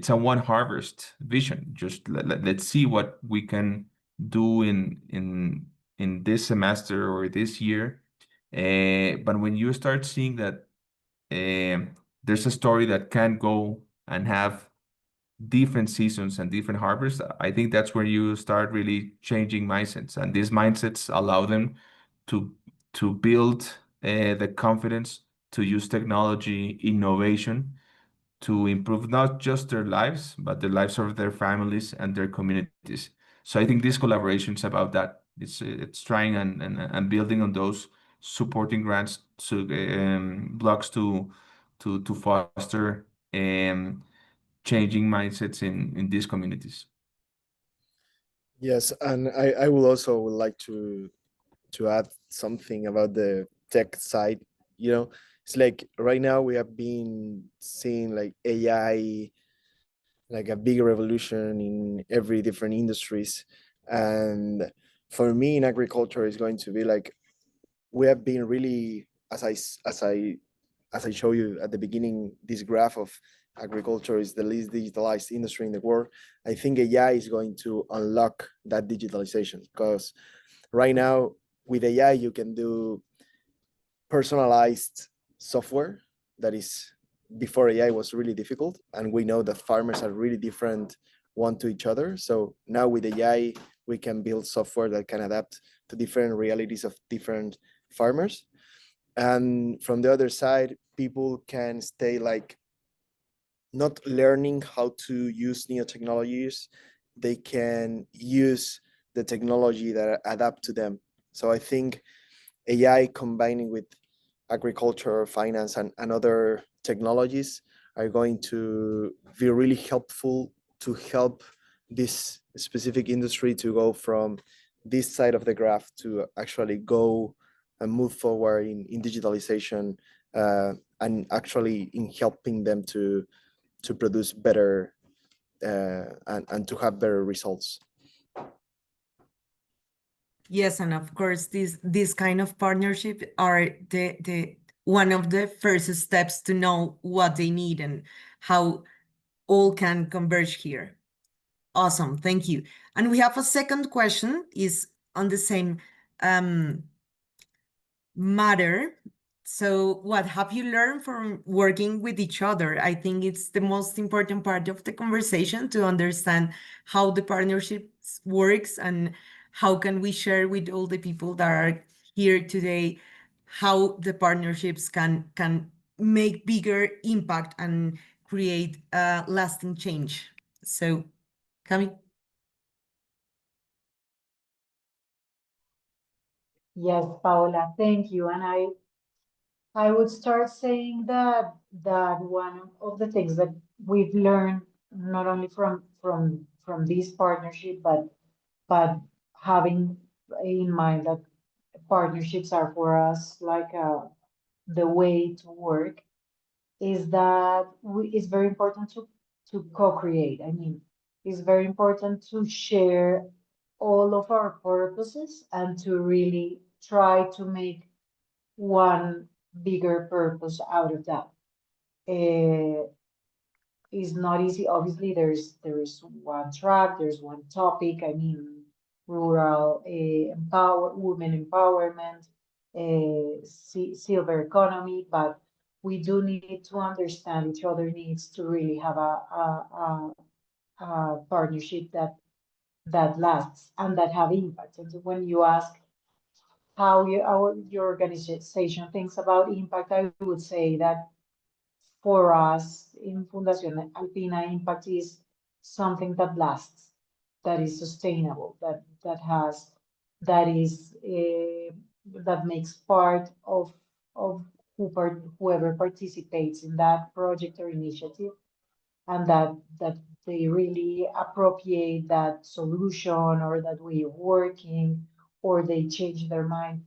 one harvest vision. Just let's see what we can do in this semester or this year. But when you start seeing that there's a story that can go and have different seasons and different harvests, I think that's where you start really changing mindsets. And these mindsets allow them to build the confidence to use technology, innovation to improve not just their lives, but the lives of their families and their communities. So I think this collaboration is about that. It's trying and building on those supporting grants to blocks to foster changing mindsets in these communities. Yes, and I will also would like to add something about the tech side. You know, it's like right now we have been seeing like AI like a big revolution in every different industries. And for me in agriculture is going to be like we have been really as I show you at the beginning, this graph of agriculture is the least digitalized industry in the world. I think AI is going to unlock that digitalization because right now with AI you can do personalized software that is before AI was really difficult, and we know that farmers are really different one to each other. So now with AI we can build software that can adapt to different realities of different farmers. And from the other side, people can stay like not learning how to use new technologies. They can use the technology that adapt to them. So I think AI combining with agriculture, finance, and other technologies are going to be really helpful to help this specific industry to go from this side of the graph to actually go and move forward in digitalization, and actually in helping them to produce better, and to have better results. Yes, and of course, this kind of partnership are the one of the first steps to know what they need and how all can converge here. Awesome, thank you. And we have a second question, is on the same matter. So what have you learned from working with each other? I think it's the most important part of the conversation to understand how the partnership works and how can we share with all the people that are here today how the partnerships can make bigger impact and create lasting change. So, Cami. Yes, Paola, thank you. And I would start saying that one of the things that we've learned not only from this partnership, but having in mind that partnerships are for us like the way to work, is that it's very important to co-create. I mean, it's very important to share all of our purposes and to really try to make one bigger purpose out of that. Is not easy. Obviously, there's one track, there's one topic. I mean, rural women empowerment, silver economy, but we do need to understand each other needs to really have a partnership that lasts and that have impact. And so when you ask how your organization thinks about impact, I would say that for us in Fundación Alpina, impact is something that lasts, that is sustainable, that is that makes part of whoever participates in that project or initiative, and that they really appropriate that solution or that way of working, or they change their mind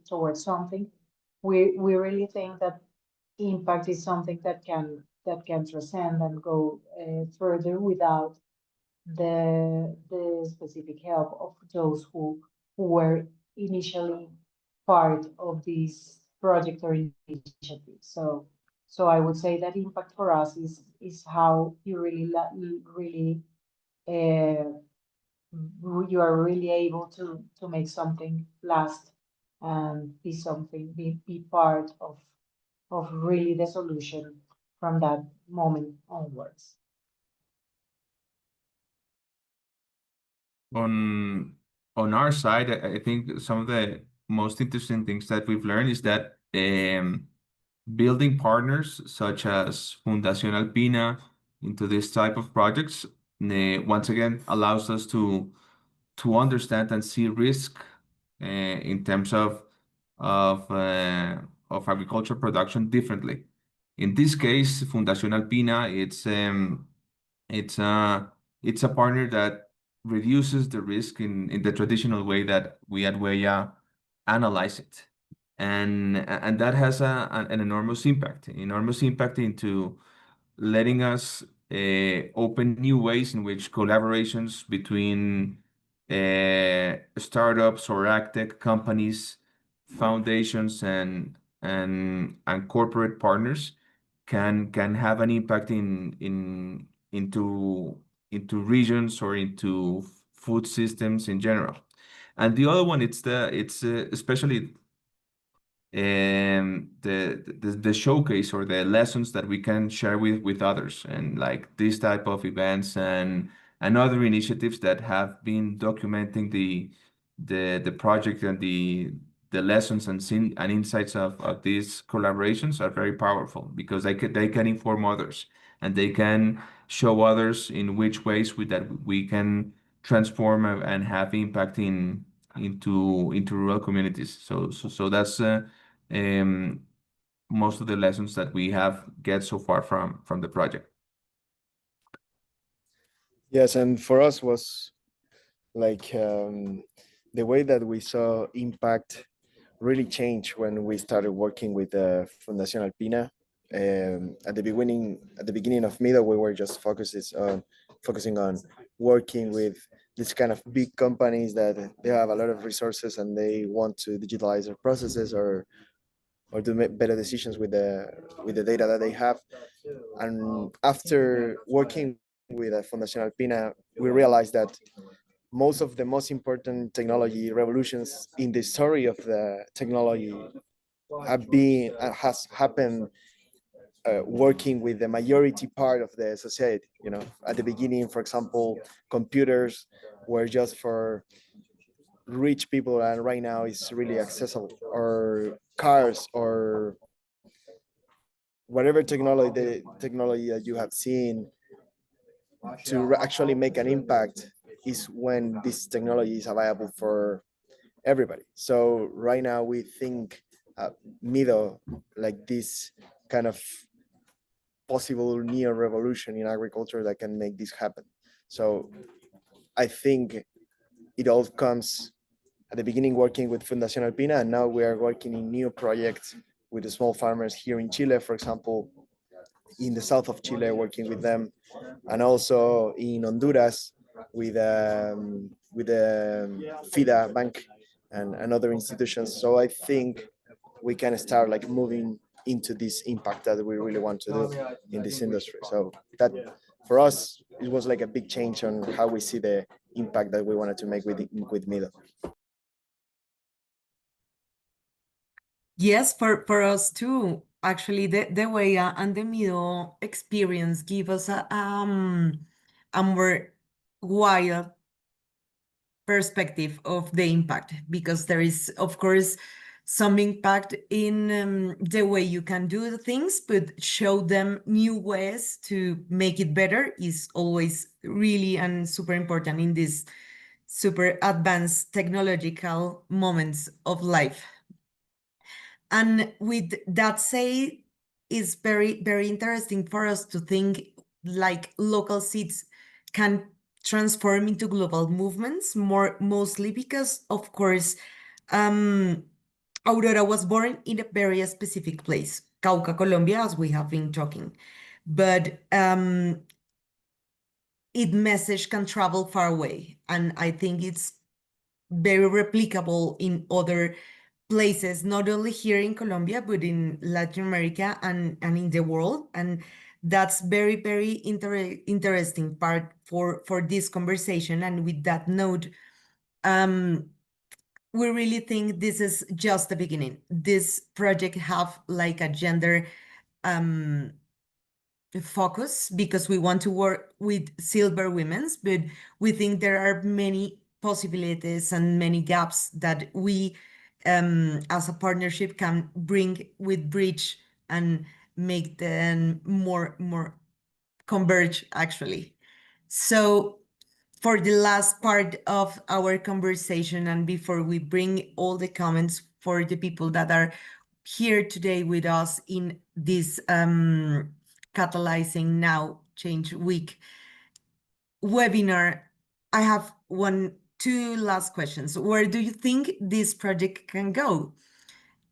towards something. We really think that impact is something that can transcend and go further without the specific help of those who were initially part of this project or initiative. So I would say that impact for us is how you really uh, you are really able to make something last and be part of really the solution from that moment onwards. On on our side, I think some of the most interesting things that we've learned is that building partners such as Fundación Alpina into this type of projects, once again allows us to understand and see risk in terms of of agriculture production differently. In this case, Fundación Alpina, it's a partner that reduces the risk in the traditional way that we at Huella analyze it. And that has an enormous impact into letting us open new ways in which collaborations between startups or agtech companies, foundations, and corporate partners can have an impact into regions or into food systems in general. And the other one, it's especially the showcase or the lessons that we can share with others, and like this type of events and other initiatives that have been documenting the project and the lessons and insights of these collaborations are very powerful, because they can inform others, and they can show others in which ways that we can transform and have impact into rural communities. So that's most of the lessons that we have get so far from the project. Yes, and for us was like the way that we saw impact really changed when we started working with Fundación Alpina. At the beginning of Mido, we were just focusing on working with this kind of big companies that they have a lot of resources and they want to digitalize their processes or to make better decisions with the data that they have. And after working with Fundación Alpina, we realized that most of the most important technology revolutions in the story of the technology has happened working with the majority part of the society. You know, at the beginning, for example, computers were just for rich people, and right now it's really accessible. Or cars, or whatever technology that you have seen to actually make an impact is when this technology is available for everybody. So right now we think Mido, like this kind of possible neo revolution in agriculture that can make this happen. So I think it all comes at the beginning working with Fundación Alpina, and now we are working in new projects with the small farmers here in Chile, for example, in the south of Chile, working with them, and also in Honduras with the FIDA Bank and other institutions. So I think we can start like moving into this impact that we really want to do in this industry. So that for us, it was like a big change on how we see the impact that we wanted to make with Mido. Yes, for us too. Actually, the Huella and the Mido experience give us a more wide perspective of the impact, because there is, of course, some impact in the way you can do the things, but show them new ways to make it better is always really and super important in these super advanced technological moments of life. And with that said, it's very, very interesting for us to think like local seeds can transform into global movements, mostly because, of course, Aurora was born in a very specific place, Cauca, Colombia, as we have been talking. But its message can travel far away. And I think it's very replicable in other places, not only here in Colombia, but in Latin America and in the world. And that's very, very interesting part for this conversation. And with that note, we really think this is just the beginning. This project have like a gender focus, because we want to work with silver women's, but we think there are many possibilities and many gaps that we as a partnership can bring with Bridge and make them more converge actually. So for the last part of our conversation, and before we bring all the comments for the people that are here today with us in this Catalyzing Now Change Week webinar. I have two last questions. Where do you think this project can go?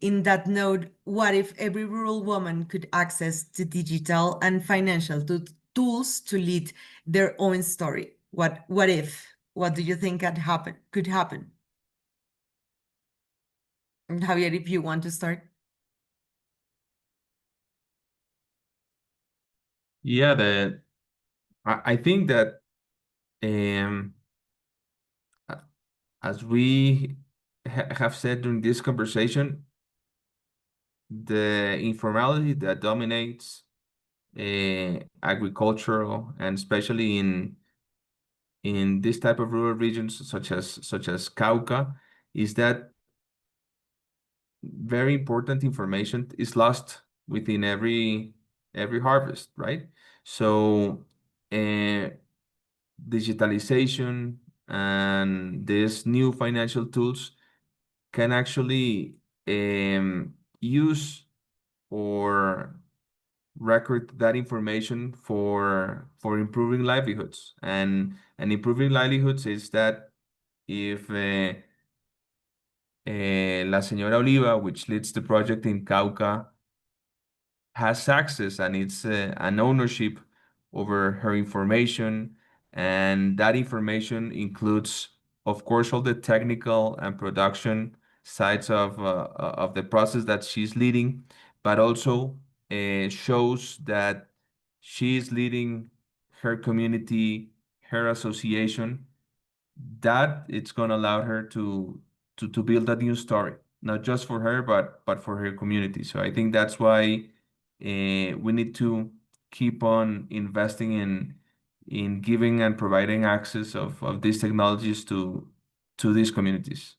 In that note, what if every rural woman could access the digital and financial tools to lead their own story? What if? What do you think could happen? And Javier, if you want to start. Yeah, I think that as we have said during this conversation, the informality that dominates agricultural, and especially in this type of rural regions such as Cauca, is that very important information is lost within every harvest, right? So digitalization and these new financial tools can actually use or record that information for improving livelihoods. And improving livelihoods is that if La Señora Oliva, which leads the project in Cauca, has access and it's an ownership over her information, and that information includes, of course, all the technical and production sides of the process that she's leading, but also shows that she is leading her community, her association, that it's going to allow her to build a new story, not just for her, but for her community. So I think that's why we need to keep on investing in giving and providing access of these technologies to these communities.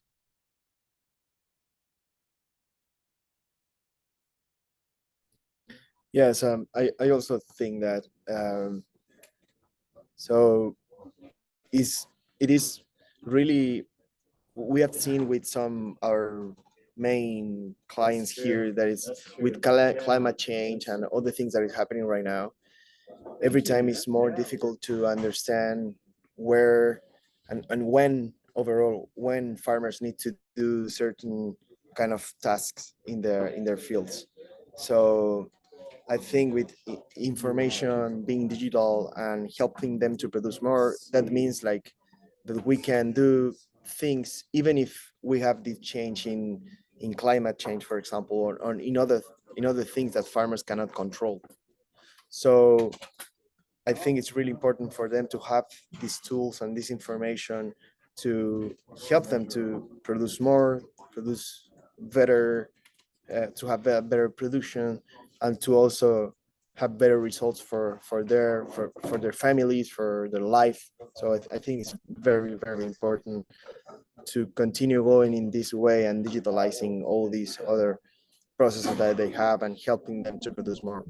Yes, I also think that so it is really, we have seen with some our main clients here that is with climate change and all the things that is happening right now. Every time it's more difficult to understand where and when overall when farmers need to do certain kind of tasks in their fields. So I think with information being digital and helping them to produce more, that means like that we can do things even if we have this change in climate change, for example, or in other things that farmers cannot control. So I think it's really important for them to have these tools and this information to help them to produce more, produce better, to have a better production, and to also have better results for their families, for their life. So I think it's very, very important to continue going in this way and digitalizing all these other processes that they have and helping them to produce more.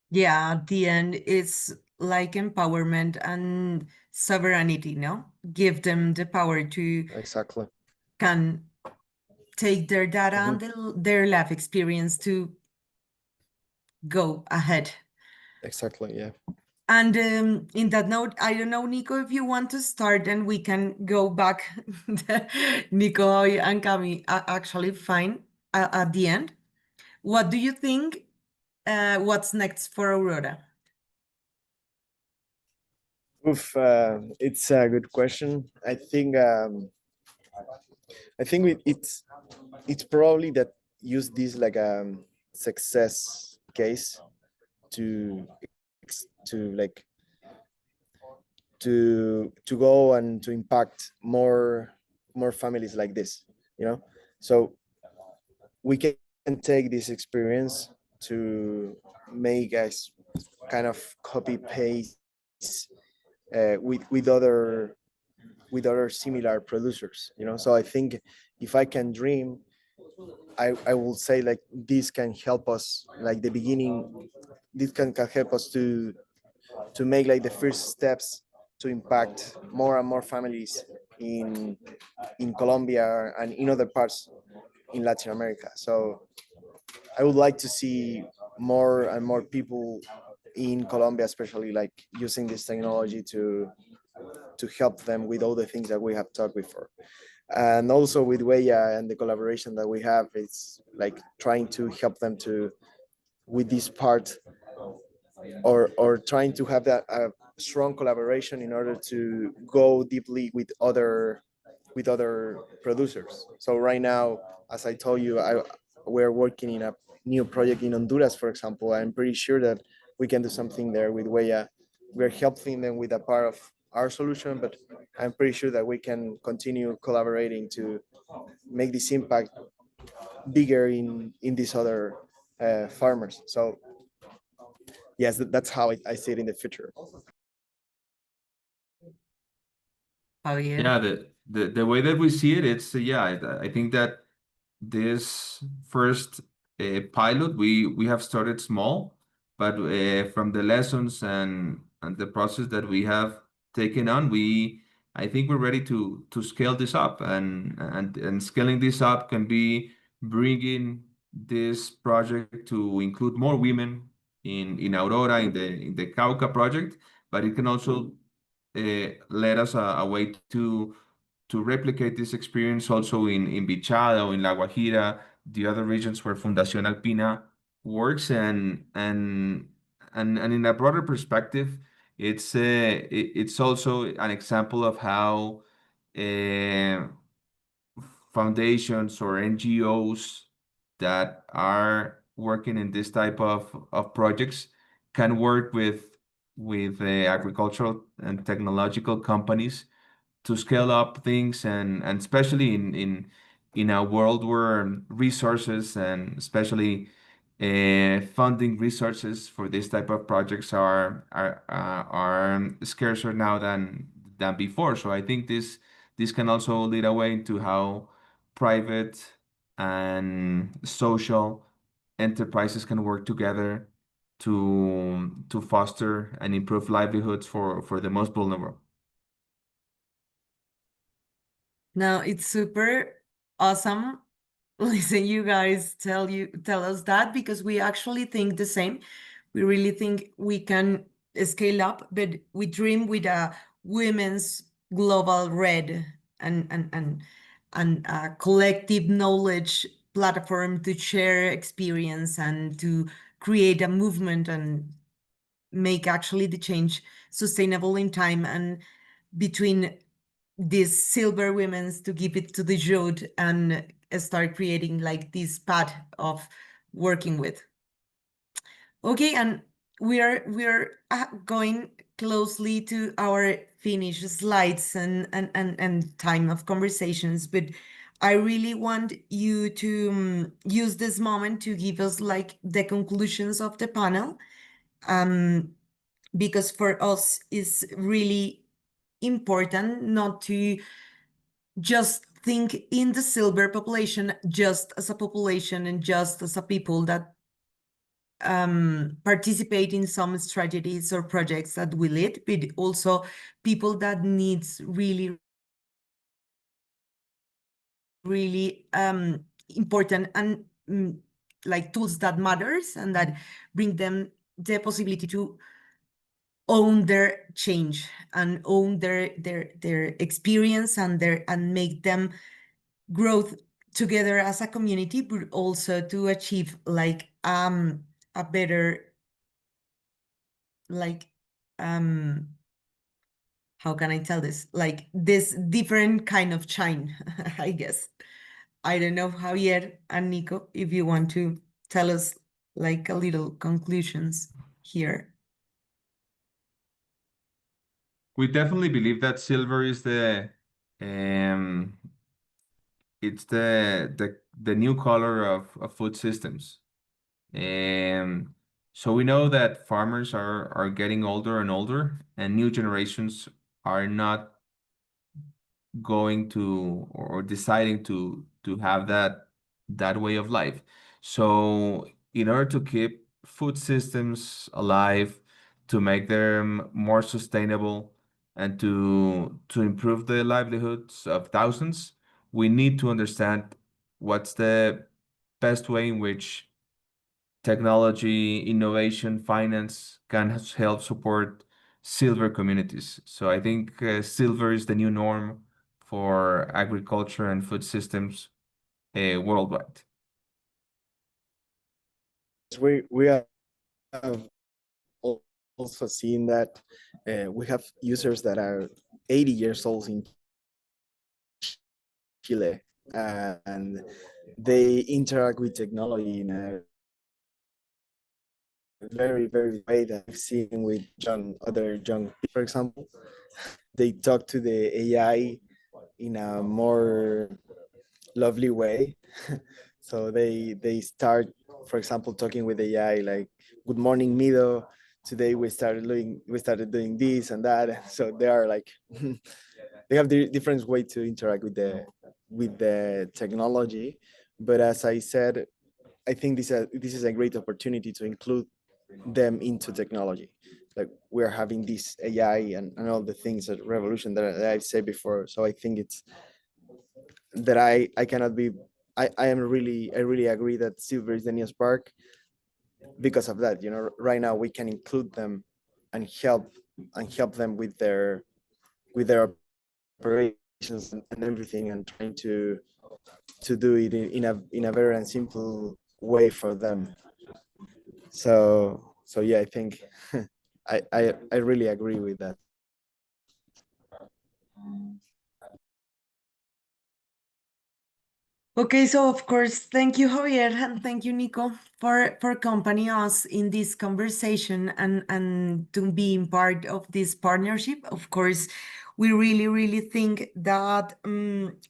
Yeah, at the end, it's like empowerment and sovereignty, no? Give them the power to Exactly. can take their data and their life experience to go ahead. Exactly, yeah. And in that note, I don't know, Nico, if you want to start and we can go back. Nico and Cami are actually fine at the end. What do you think? What's next for Aurora? Oof, it's a good question. I think it's probably that use this like a success case to like to go and to impact more families like this, you know. So we can take this experience to make us kind of copy paste with other similar producers, you know. So I think if I can dream, I will say like this can help us, like the beginning, this can help us to make like the first steps to impact more and more families in Colombia and in other parts in Latin America. So I would like to see more and more people in Colombia, especially like using this technology to help them with all the things that we have talked before. And also with Huella and the collaboration that we have, it's like trying to help them to with this part, or trying to have that strong collaboration in order to go deeply with other producers. So right now, as I told you, we're working in a new project in Honduras, for example. I'm pretty sure that we can do something there with Huella. We're helping them with a part of our solution, but I'm pretty sure that we can continue collaborating to make this impact bigger in these other farmers. So yes, that's how I see it in the future. Javier? Yeah, the way that we see it, it's yeah, I think that this first pilot, we have started small, but from the lessons and the process that we have taken on, I think we're ready to scale this up, and scaling this up can be bringing this project to include more women in Aurora, in the Cauca project, but it can also let us a way to replicate this experience also in Bichada or in La Guajira, the other regions where Fundación Alpina works, and in a broader perspective, it's also an example of how uh, foundations or NGOs that are working in this type of projects can work with agricultural and technological companies to scale up things, and especially in a world where resources, and especially funding resources for this type of projects are scarcer now than before. So I think this can also lead a way into how private and social enterprises can work together to foster and improve livelihoods for the most vulnerable. Now it's super awesome. Listen, you guys tell us that, because we actually think the same. We really think we can scale up, but we dream with a women's global red and a collective knowledge platform to share experience and to create a movement and make actually the change sustainable in time, and between these silver women's to give it to the youth and start creating like this path of working with. Okay, and we're going closely to our finished slides and time of conversations, but I really want you to use this moment to give us like the conclusions of the panel, because for us it's really important not to just think in the silver population just as a population and just as a people that participate in some strategies or projects that we lead, but also people that needs really important and like tools that matters and that bring them the possibility to own their change and own their experience and make them growth together as a community, but also to achieve like a better like how can I tell this, like this different kind of shine. I guess I don't know, Javier and Nico, if you want to tell us like a little conclusions here. We definitely believe that silver is um it's the new color of food systems. So we know that farmers are getting older and older, and new generations are not going to or deciding to have that way of life. So in order to keep food systems alive, to make them more sustainable, and to improve the livelihoods of thousands, we need to understand what's the best way in which technology, innovation, finance can help support silver communities. So I think silver is the new norm for agriculture and food systems worldwide. We have also seen that we have users that are 80 years old in Chile, and they interact with technology in a very way that I've seen with other young people, for example. They talk to the AI in a more lovely way. So they start, for example, talking with AI like, "Good morning, Mido. Today we started doing this and that." So they are like, they have the different way to interact with the technology. But as I said, I think this is a great opportunity to include them into technology. Like, we're having this AI and all the things that revolution that I've said before. So I think it's that I cannot be I really agree that silver is the new spark because of that. Right now we can include them and help them with their operations and everything, and trying to do it in a very and simple way for them. So yeah, I think I really agree with that. Okay, so of course, thank you, Javier, and thank you, Nico, for accompanying us in this conversation and to being part of this partnership. Of course, we really think that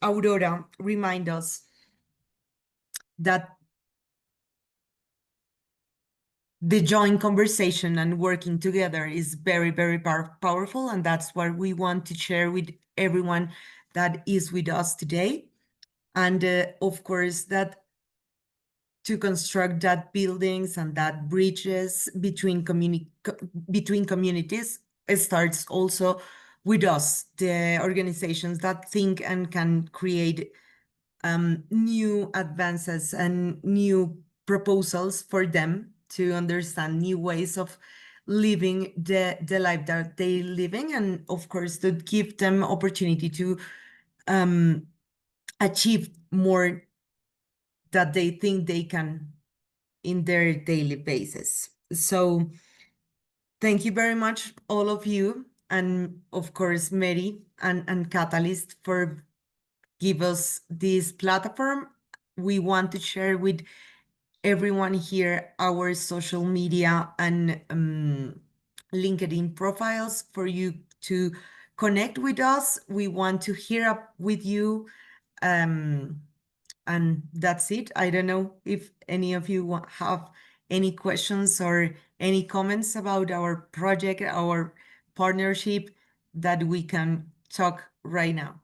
Aurora remind us that the joint conversation and working together is very powerful, and that's what we want to share with everyone that is with us today. And of course, that to construct that buildings and that bridges between communities, it starts also with us, the organizations that think and can create new advances and new proposals for them to understand new ways of living the life that they're living, and of course to give them opportunity to achieve more that they think they can in their daily basis. So thank you very much, all of you, and of course Mary and Catalyst for give us this platform. We want to share with everyone here our social media and LinkedIn profiles for you to connect with us. We want to hear up with you. And that's it. I don't know if any of you have any questions or any comments about our project, our partnership, that we can talk right now.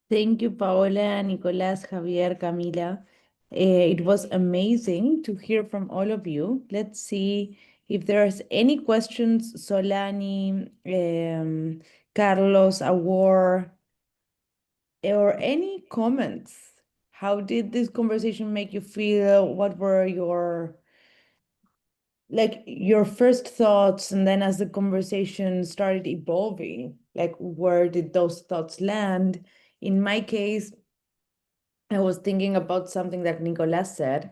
Thank you, Paola, Nicolás, Javier, Camila. It was amazing to hear from all of you. Let's see if there's any questions. Solani, Carlos, Awar, or any comments. How did this conversation make you feel? What were your first thoughts? And then as the conversation started evolving, where did those thoughts land? In my case, I was thinking about something that Nicolás said,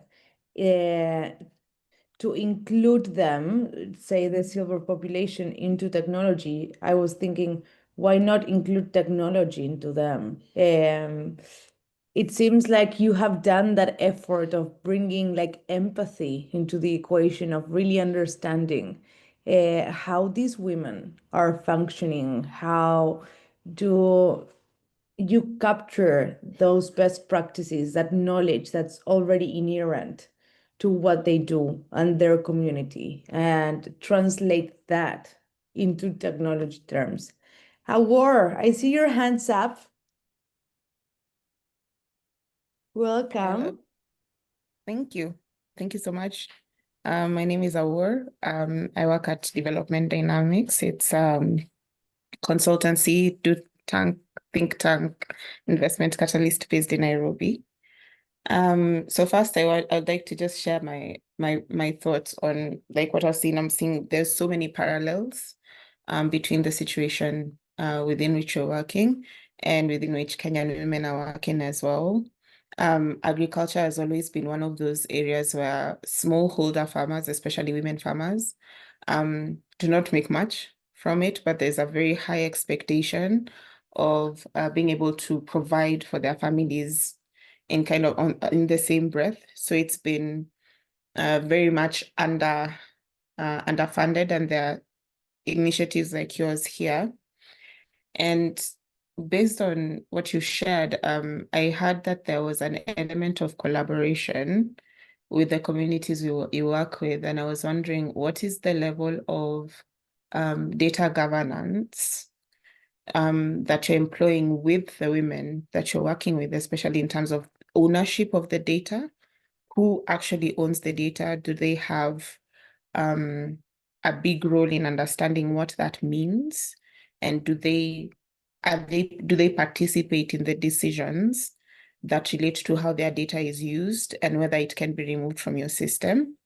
to include them, say the silver population, into technology. I was thinking, why not include technology into them? It seems like you have done that effort of bringing empathy into the equation, of really understanding how these women are functioning. How do you capture those best practices, that knowledge that's already inherent to what they do and their community, and translate that into technology terms? Awar, I see your hands up. Welcome. Thank you. Thank you so much. My name is Awar. I work at Development Dynamics. It's consultancy to think tank investment catalyst based in Nairobi. So first I'd like to just share my thoughts on like what I've seen. I'm seeing there's so many parallels between the situation within which you're working and within which Kenyan women are working as well. Agriculture has always been one of those areas where smallholder farmers, especially women farmers, do not make much from it, but there's a very high expectation of being able to provide for their families in kind of in the same breath. So it's been very much underfunded, and there are initiatives like yours here. And based on what you shared, I heard that there was an element of collaboration with the communities you work with, and I was wondering what is the level of data governance that you're employing with the women that you're working with, especially in terms of ownership of the data? Who actually owns the data? Do they have a big role in understanding what that means? And do they participate in the decisions that relate to how their data is used and whether it can be removed from your system?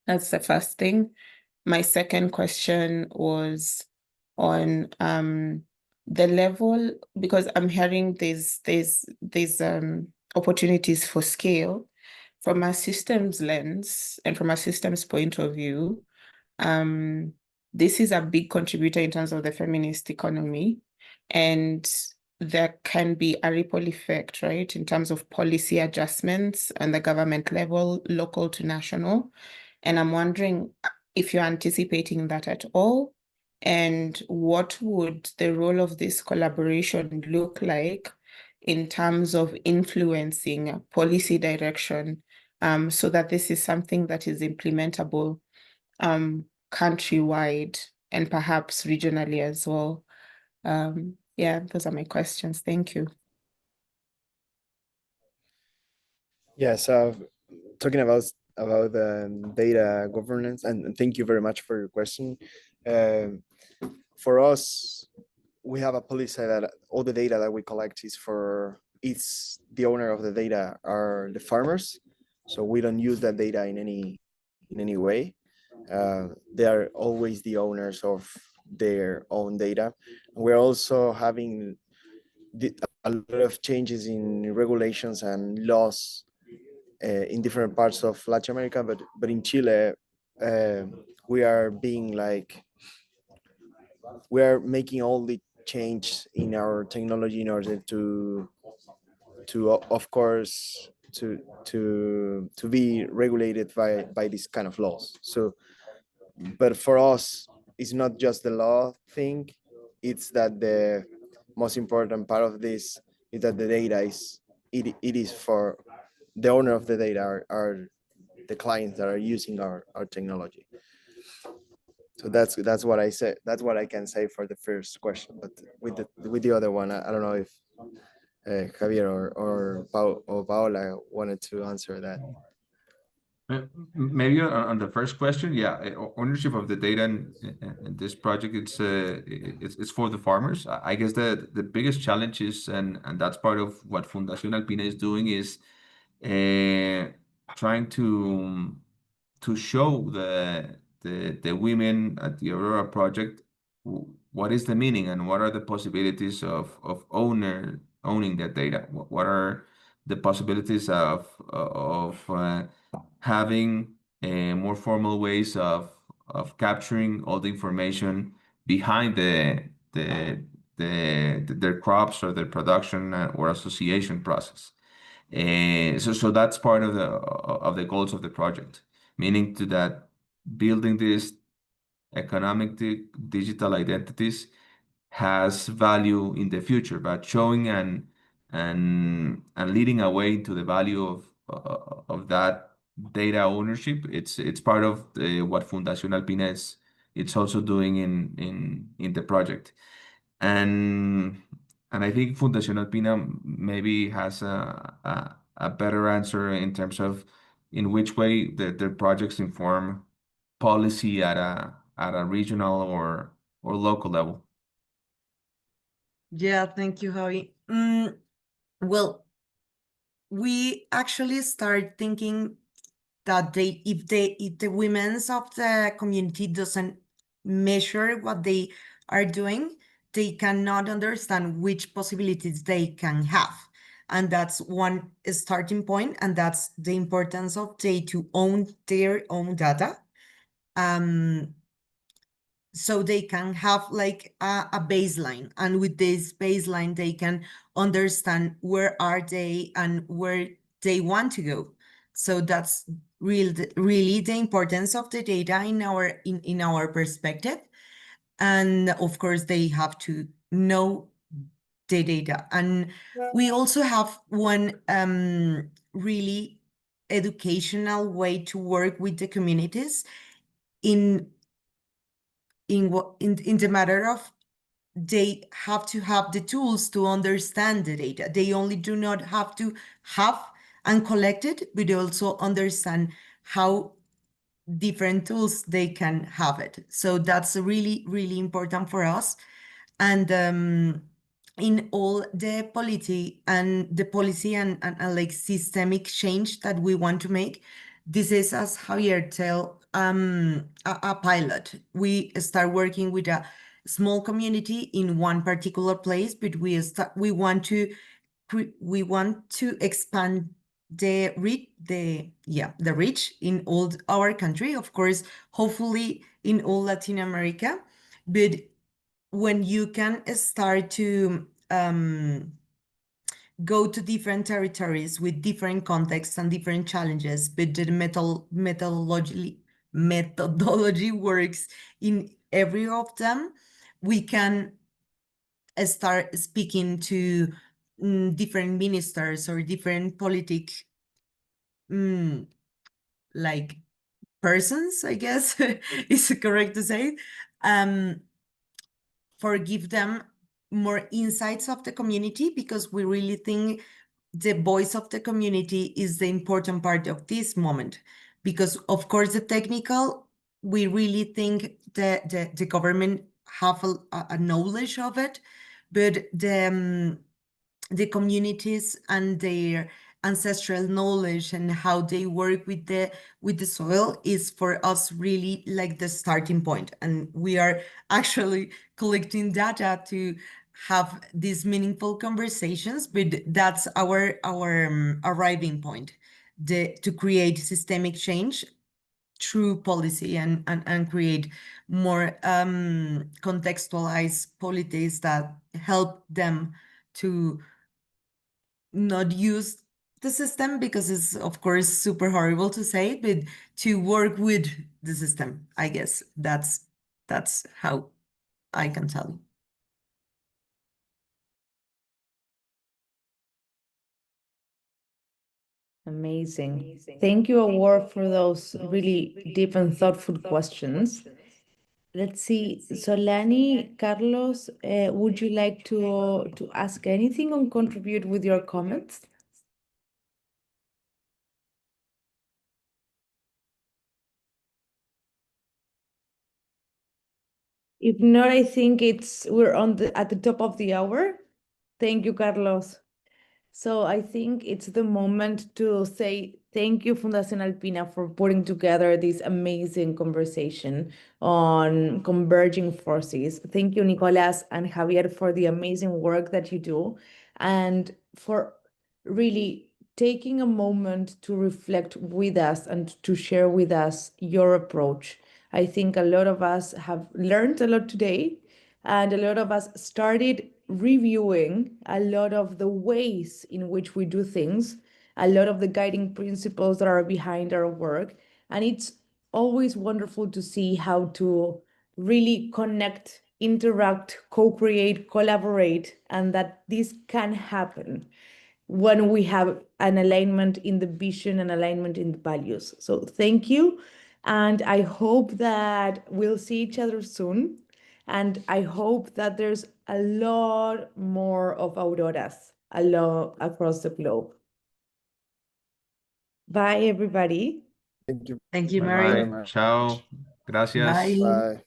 That's the first thing. My second question was on the level, because I'm hearing there's opportunities for scale from a systems lens and from a systems point of view. This is a big contributor in terms of the feminist economy, and there can be a ripple effect, right, in terms of policy adjustments on the government level, local to national. And I'm wondering if you're anticipating that at all, and what would the role of this collaboration look like in terms of influencing policy direction, so that this is something that is implementable countrywide and perhaps regionally as well. Yeah, those are my questions. Thank you. Yeah, so talking about data governance, and thank you very much for your question. For us, we have a policy that all the data that we collect is the owner of the data are the farmers, so we don't use that data in any way. They are always the owners of their own data. We're also having a lot of changes in regulations and laws in different parts of Latin America, but in Chile, we are making all the change in our technology in order to of course to be regulated by this kind of laws. So, but for us, it's not just the law thing; it's that the most important part of this is that the data it is for the owner of the data are the clients that are using our technology. So that's what I said. That's what I can say for the first question. But with the other one, I don't know if Javier or Paola wanted to answer that. Maybe on the first question, yeah, ownership of the data in this project, it's for the farmers. I guess the biggest challenge is, and that's part of what Fundación Alpina is doing, is trying to show the women at the Aurora project what is the meaning and what are the possibilities of owning that data. What are the possibilities of having more formal ways of capturing all the information behind their crops or their production or association process. So that's part of the goals of the project, meaning to that building these economic digital identities has value in the future, but showing and leading away to the value of that data ownership. It's part of what Fundación Alpina is. It's also doing in the project, and I think Fundación Alpina maybe has a better answer in terms of in which way their projects inform policy at a regional or local level. Yeah, thank you, Javi. Well, we actually start thinking that if the women's of the community doesn't measure what they are doing, they cannot understand which possibilities they can have. And that's one starting point, and that's the importance of they to own their own data. So they can have like a baseline, and with this baseline they can understand where are they and where they want to go. So that's really the importance of the data in our perspective. And of course they have to know the data. And we also have one really educational way to work with the communities in the matter of they have to have the tools to understand the data. They only do not have to have and collect it, but also understand how different tools they can have it. So that's really, really important for us. And in all the policy and like systemic change that we want to make, this is, as Javier tell, a pilot. We start working with a small community in one particular place, but we want to expand the reach in all our country, of course, hopefully in all Latin America. But when you can start to go to different territories with different contexts and different challenges, but the methodology works in every of them, we can start speaking to different ministers or different like persons, I guess is correct to say, for give them more insights of the community, because we really think the voice of the community is the important part of this moment. Because of course the technical, we really think the government have a knowledge of it, but the communities and their ancestral knowledge and how they work with the soil is for us really like the starting point. And we are actually collecting data to have these meaningful conversations, but that's our arriving point, to create systemic change through policy and create more contextualized policies that help them to not use the system, because it's of course super horrible to say, but to work with the system. I guess that's how I can tell you. Amazing. Thank you, Award, for those really deep and thoughtful questions. Let's see. Solani, Carlos, would you like to ask anything or contribute with your comments? If not, I think we're at the top of the hour. Thank you, Carlos. So I think it's the moment to say thank you, Fundación Alpina, for putting together this amazing conversation on converging forces. Thank you, Nicolas and Javier, for the amazing work that you do and for really taking a moment to reflect with us and to share with us your approach. I think a lot of us have learned a lot today, and a lot of us started reviewing a lot of the ways in which we do things, a lot of the guiding principles that are behind our work. And it's always wonderful to see how to really connect, interact, co-create, collaborate, and that this can happen when we have an alignment in the vision and alignment in the values. So thank you. And I hope that we'll see each other soon. And I hope that there's a lot more of Auroras across the globe. Bye, everybody. Thank you. Thank you, Bye Mary. bye. Ciao. Gracias. Bye. Bye.